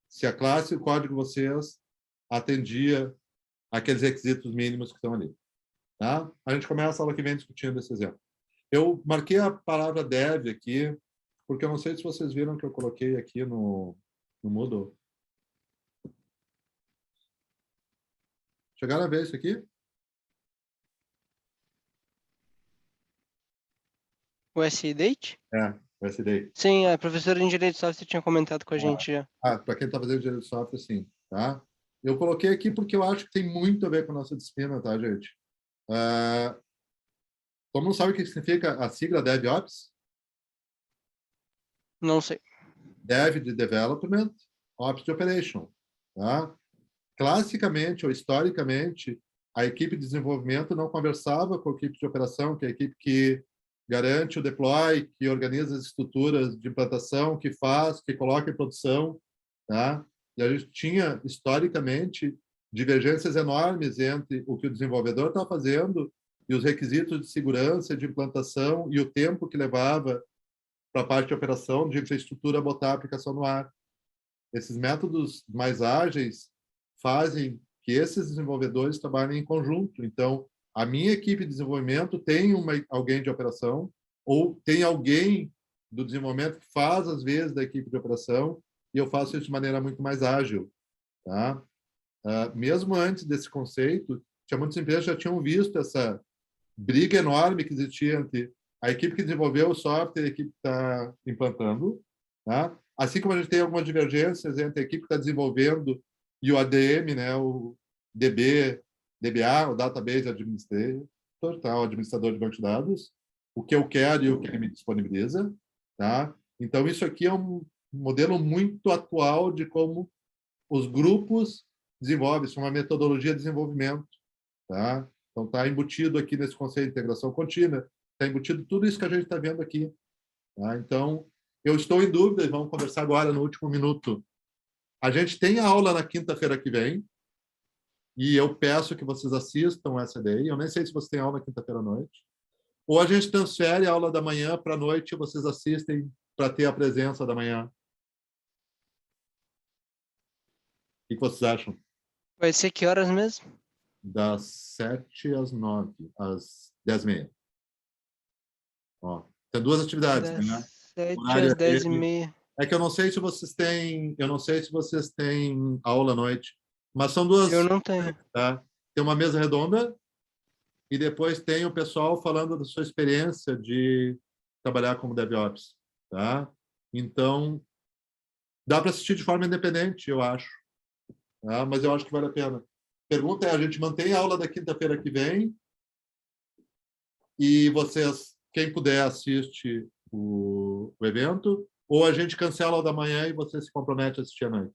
Se a classe, o código de vocês atendia aqueles requisitos mínimos que estão ali. Tá? A gente começa a aula que vem discutindo esse exemplo. Eu marquei a palavra dev aqui, porque eu não sei se vocês viram que eu coloquei aqui no Moodle. Chegaram a ver isso aqui? O SDate? O SDate. Sim, a professora em Direito de Software tinha comentado com a gente já. Para quem está fazendo Direito de Software, sim. Tá? Eu coloquei aqui porque eu acho que tem muito a ver com a nossa disciplina, tá, gente? Todo mundo sabe o que significa a sigla DevOps? Não sei. Dev de Development, Ops de Operation. Tá? Classicamente ou historicamente, a equipe de desenvolvimento não conversava com a equipe de operação, que é a equipe que garante o deploy, que organiza as estruturas de implantação, que faz, que coloca em produção. Tá? E a gente tinha, historicamente, divergências enormes entre o que o desenvolvedor está fazendo e os requisitos de segurança, de implantação e o tempo que levava para a parte de operação, de infraestrutura, botar a aplicação no ar. Esses métodos mais ágeis fazem que esses desenvolvedores trabalhem em conjunto. Então, a minha equipe de desenvolvimento tem alguém de operação ou tem alguém do desenvolvimento que faz, às vezes, da equipe de operação, e eu faço isso de maneira muito mais ágil. Tá? Mesmo antes desse conceito, tinha muitas empresas que já tinham visto essa briga enorme que existia entre a equipe que desenvolveu o software e a equipe que está implantando. Tá? Assim como a gente tem algumas divergências entre a equipe que está desenvolvendo e o ADM, né, o DBA, o Database Administrator, tá? O administrador de banco de dados, o que eu quero e o que ele me disponibiliza. Tá? Então, isso aqui é um modelo muito atual de como os grupos desenvolvem. Isso é uma metodologia de desenvolvimento. Tá? Então, está embutido aqui nesse conceito de integração contínua, está embutido tudo isso que a gente está vendo aqui. Tá? Então, eu estou em dúvida, e vamos conversar agora no último minuto. A gente tem a aula na quinta-feira que vem, e eu peço que vocês assistam essa daí. Eu nem sei se você tem aula na quinta-feira à noite. Ou a gente transfere a aula da manhã para a noite e vocês assistem para ter a presença da manhã. O que vocês acham? Vai ser que horas mesmo? Das 7 às 9, às 10h30. Ó, tem duas atividades, Das né? 7 Horário às 10h30. É que eu não sei se vocês têm aula à noite, mas são duas, Eu não tenho. tá? Tem uma mesa redonda e depois tem o pessoal falando da sua experiência de trabalhar como DevOps, tá? Então, dá para assistir de forma independente, eu acho. Tá? Mas eu acho que vale a pena. Pergunta é, a gente mantém a aula da quinta-feira que vem e vocês, quem puder, assiste o evento, ou a gente cancela o da manhã e você se compromete a assistir à noite?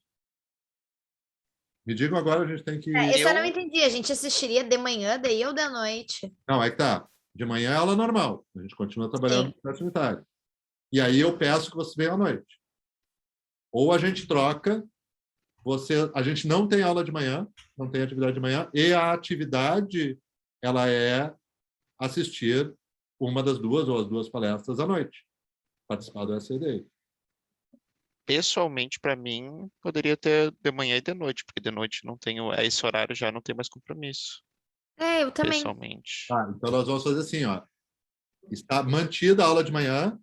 Me digam agora, a gente tem que... Isso eu não entendi. A gente assistiria de manhã, daí ou da noite? Não, é que tá. De manhã é aula normal. A gente continua trabalhando Sim. no atividade. E aí eu peço que você venha à noite. Ou a gente troca, a gente não tem aula de manhã, não tem atividade de manhã, e a atividade ela é assistir uma das duas ou as duas palestras à noite. Participar do SED. Pessoalmente, para mim, poderia ter de manhã e de noite, porque de noite não tenho, a esse horário já não tem mais compromisso. Eu também. Pessoalmente. Então nós vamos fazer assim, ó. Está mantida a aula de manhã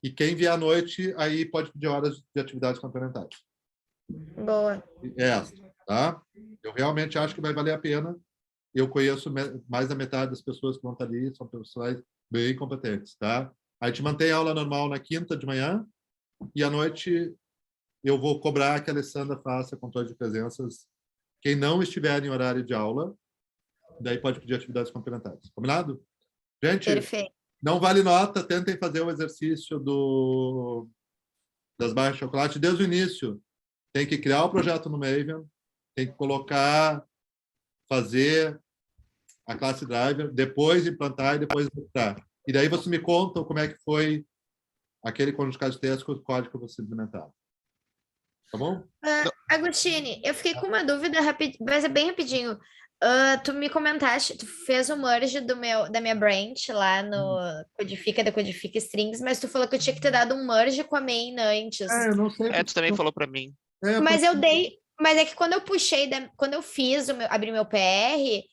e quem vier à noite aí pode pedir horas de atividades complementares. Boa. Tá? Eu realmente acho que vai valer a pena. Eu conheço mais da metade das pessoas que vão estar ali, são profissionais bem competentes, tá? A gente mantém a aula normal na quinta de manhã e à noite eu vou cobrar que a Alessandra faça controle de presenças. Quem não estiver em horário de aula, daí pode pedir atividades complementares. Combinado? Gente, Perfeito. não vale nota, tentem fazer o exercício das barras de chocolate desde o início. Tem que criar o projeto no Maven, tem que fazer a classe driver, depois implantar e depois executar. E daí você me conta como é que foi aquele conjunto de texto com o código que você implementar. Tá bom? Agostini, eu fiquei com uma dúvida mas é bem rapidinho. Tu me comentaste, tu fez o merge da minha branch lá no Codifica Strings, mas tu falou que eu tinha que ter dado um merge com a main antes. Eu não sei. Tu também falou para mim. Mas eu dei, mas é que quando eu puxei, quando eu fiz, abri meu PR,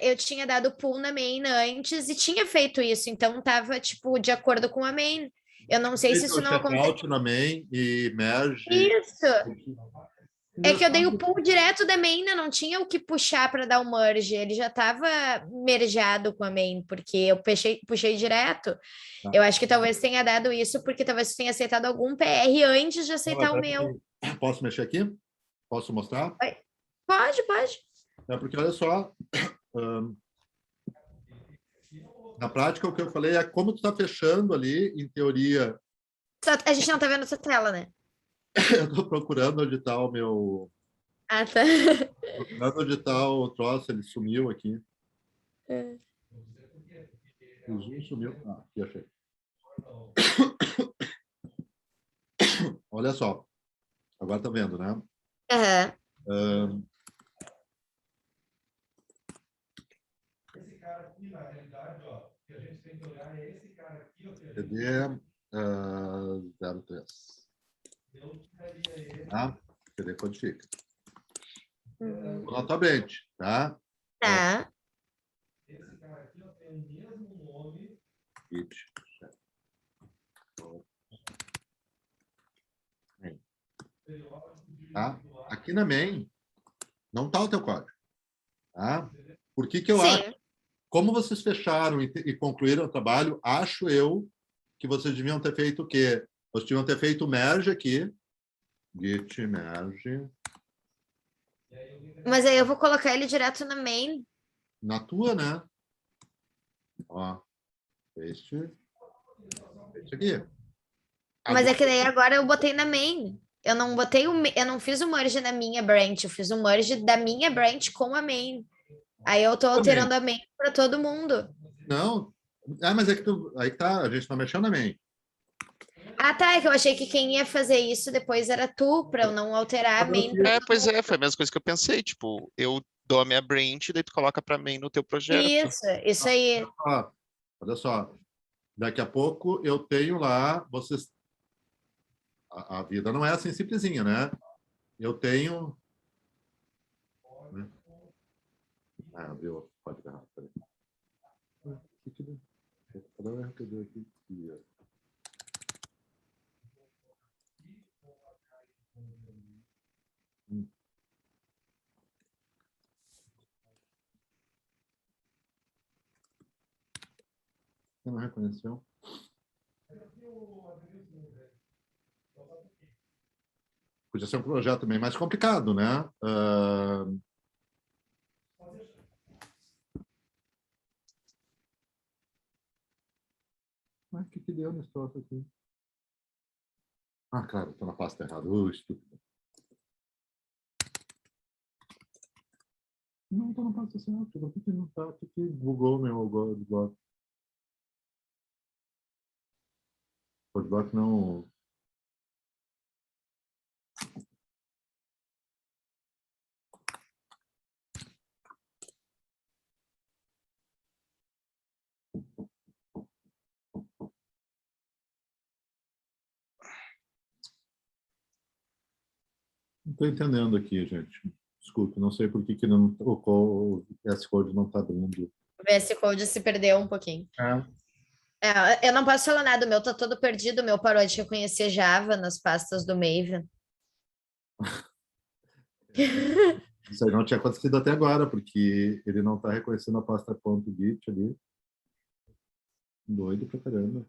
eu tinha dado pull na main antes e tinha feito isso, então tava, tipo, de acordo com a main. Eu não sei se isso não acontece. Na main e merge. Isso! É que eu dei o pull direto da main, eu não tinha o que puxar para dar o merge, ele já estava mergeado com a main, porque eu puxei direto. Tá. Eu acho que talvez tenha dado isso, porque talvez tu tenha aceitado algum PR antes de aceitar o meu. Posso mexer aqui? Posso mostrar? Pode. Porque olha só, na prática o que eu falei é como tu está fechando ali, em teoria. A gente não está vendo essa tela, né? Eu estou procurando onde está o meu... Ah, tá. Procurando onde está o troço, ele sumiu aqui. O Zoom sumiu. Aqui achei. Olha só. Agora tá vendo, né? Aham. Ahn, CD 03. Tá? CD codifica. Uhum. Na tua branch, tá? Tá. Git. Tá? Aqui na main não tá o teu código, tá? Por que que eu acho? Sim. Como vocês fecharam e concluíram o trabalho, acho eu que vocês deviam ter feito o quê? Vocês deviam ter feito o merge aqui. Git merge. Mas aí eu vou colocar ele direto na main. Na tua, né? Ó, este aqui. Mas é que Agora, daí agora eu botei na main. Eu não botei eu não fiz o merge na minha branch, eu fiz o merge da minha branch com a main. Aí eu tô também. alterando a main para todo mundo. Não. Ah, mas é que tu, aí tá, a gente tá mexendo na main. Ah, tá, é que eu achei que quem ia fazer isso depois era tu, para eu não alterar a main. Pois é, foi a mesma coisa que eu pensei. Tipo, eu dou a minha branch, daí tu coloca pra main no teu projeto. Isso aí. Ó, olha só. Daqui a pouco eu tenho lá, vocês. A vida não é assim simplesinha, né? Eu tenho. Ah, viu? Pode errar. Peraí. Cadê o erro que eu dei aqui? Você não reconheceu? Podia ser um projeto bem mais complicado, né? Mas o que deu nesse troço aqui? Ah, claro, estou na pasta errada. Estúpido. Não, estou na pasta certa. Por que não está? Por que bugou meu Codeblock? Codeblock não... Não estou entendendo aqui, gente. Desculpe, não sei por que não, o S-Code não está abrindo. O VS Code se perdeu um pouquinho. Eu não posso falar nada, o meu tá todo perdido, o meu parou de reconhecer Java nas pastas do Maven. Isso aí não tinha acontecido até agora, porque ele não está reconhecendo a pasta .git ali. Doido pra caramba.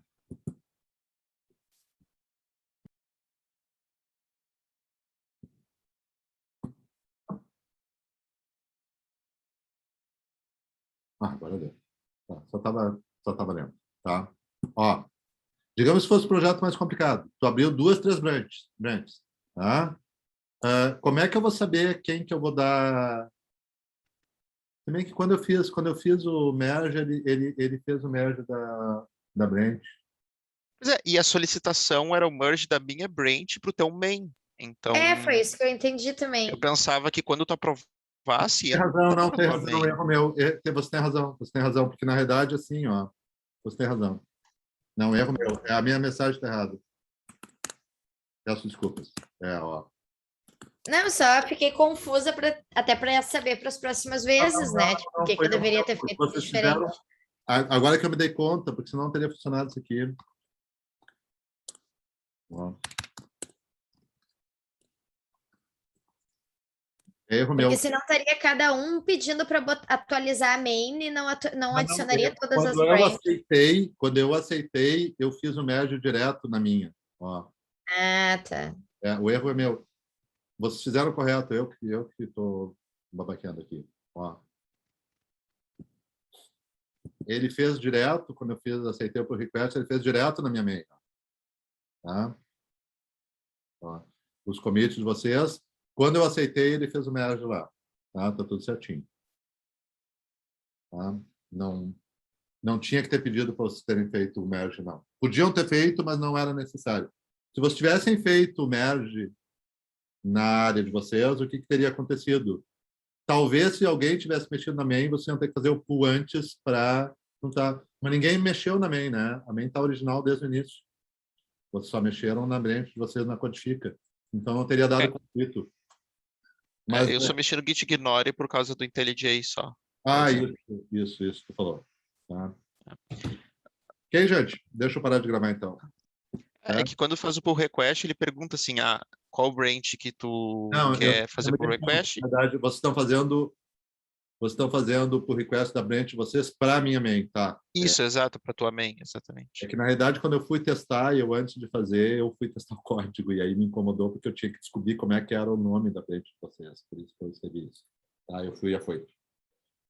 Ah, agora deu. Tá, só tava lendo, tá? Ó, digamos que fosse um projeto mais complicado. Tu abriu 2, 3 branches, tá? Como é que eu vou saber quem que eu vou dar? Também que quando eu fiz o merge, ele fez o merge da branch. Pois é, e a solicitação era o merge da minha branch pro teu main. Então, Foi isso que eu entendi também. eu pensava que quando tu aprovasse, Tem ia razão, não, pra tem tua razão, main. erro meu. Você tem razão, porque na realidade, assim, ó, você tem razão. Não, erro meu. A minha mensagem está errada. Peço desculpas. Ó. Não, só fiquei confusa até para saber para as próximas vezes, né? Tipo, o que que eu deveria ter feito Vocês diferente. fizeram... Agora que eu me dei conta, porque senão não teria funcionado isso aqui. Ó. Erro meu. Porque senão estaria cada um pedindo para atualizar a main e não adicionaria todas as branches. Quando eu aceitei, eu fiz o merge direto na minha. Ó. Ah, tá. O erro é meu. Vocês fizeram correto, eu que estou babaqueando aqui. Ó. Ele fez direto, quando eu aceitei o pull request, ele fez direto na minha main. Tá? Ó. Os commits de vocês, quando eu aceitei, ele fez o merge lá. Tá tudo certinho. Tá? Não tinha que ter pedido para vocês terem feito o merge, não. Podiam ter feito, mas não era necessário. Se vocês tivessem feito o merge na área de vocês, o que teria acontecido? Talvez se alguém tivesse mexido na main, você ia ter que fazer o pull antes para juntar. Mas ninguém mexeu na main, né? A main está original desde o início. Vocês só mexeram na branch de vocês na codifica. Então não teria dado conflito. Mas eu só mexi no git ignore por causa do IntelliJ só. isso, tu falou. Tá. Ok, gente, deixa eu parar de gravar então. É que quando faz o pull request, ele pergunta assim, qual branch que tu Não, quer fazer pull request? Na verdade, vocês estão fazendo pull request da branch de vocês para a minha main, tá? Isso, exato, para tua main, exatamente. É que, na realidade, quando eu fui testar, antes de fazer, eu fui testar o código, e aí me incomodou, porque eu tinha que descobrir como é que era o nome da branch de vocês, por isso que eu escrevi isso. Tá, eu fui e foi.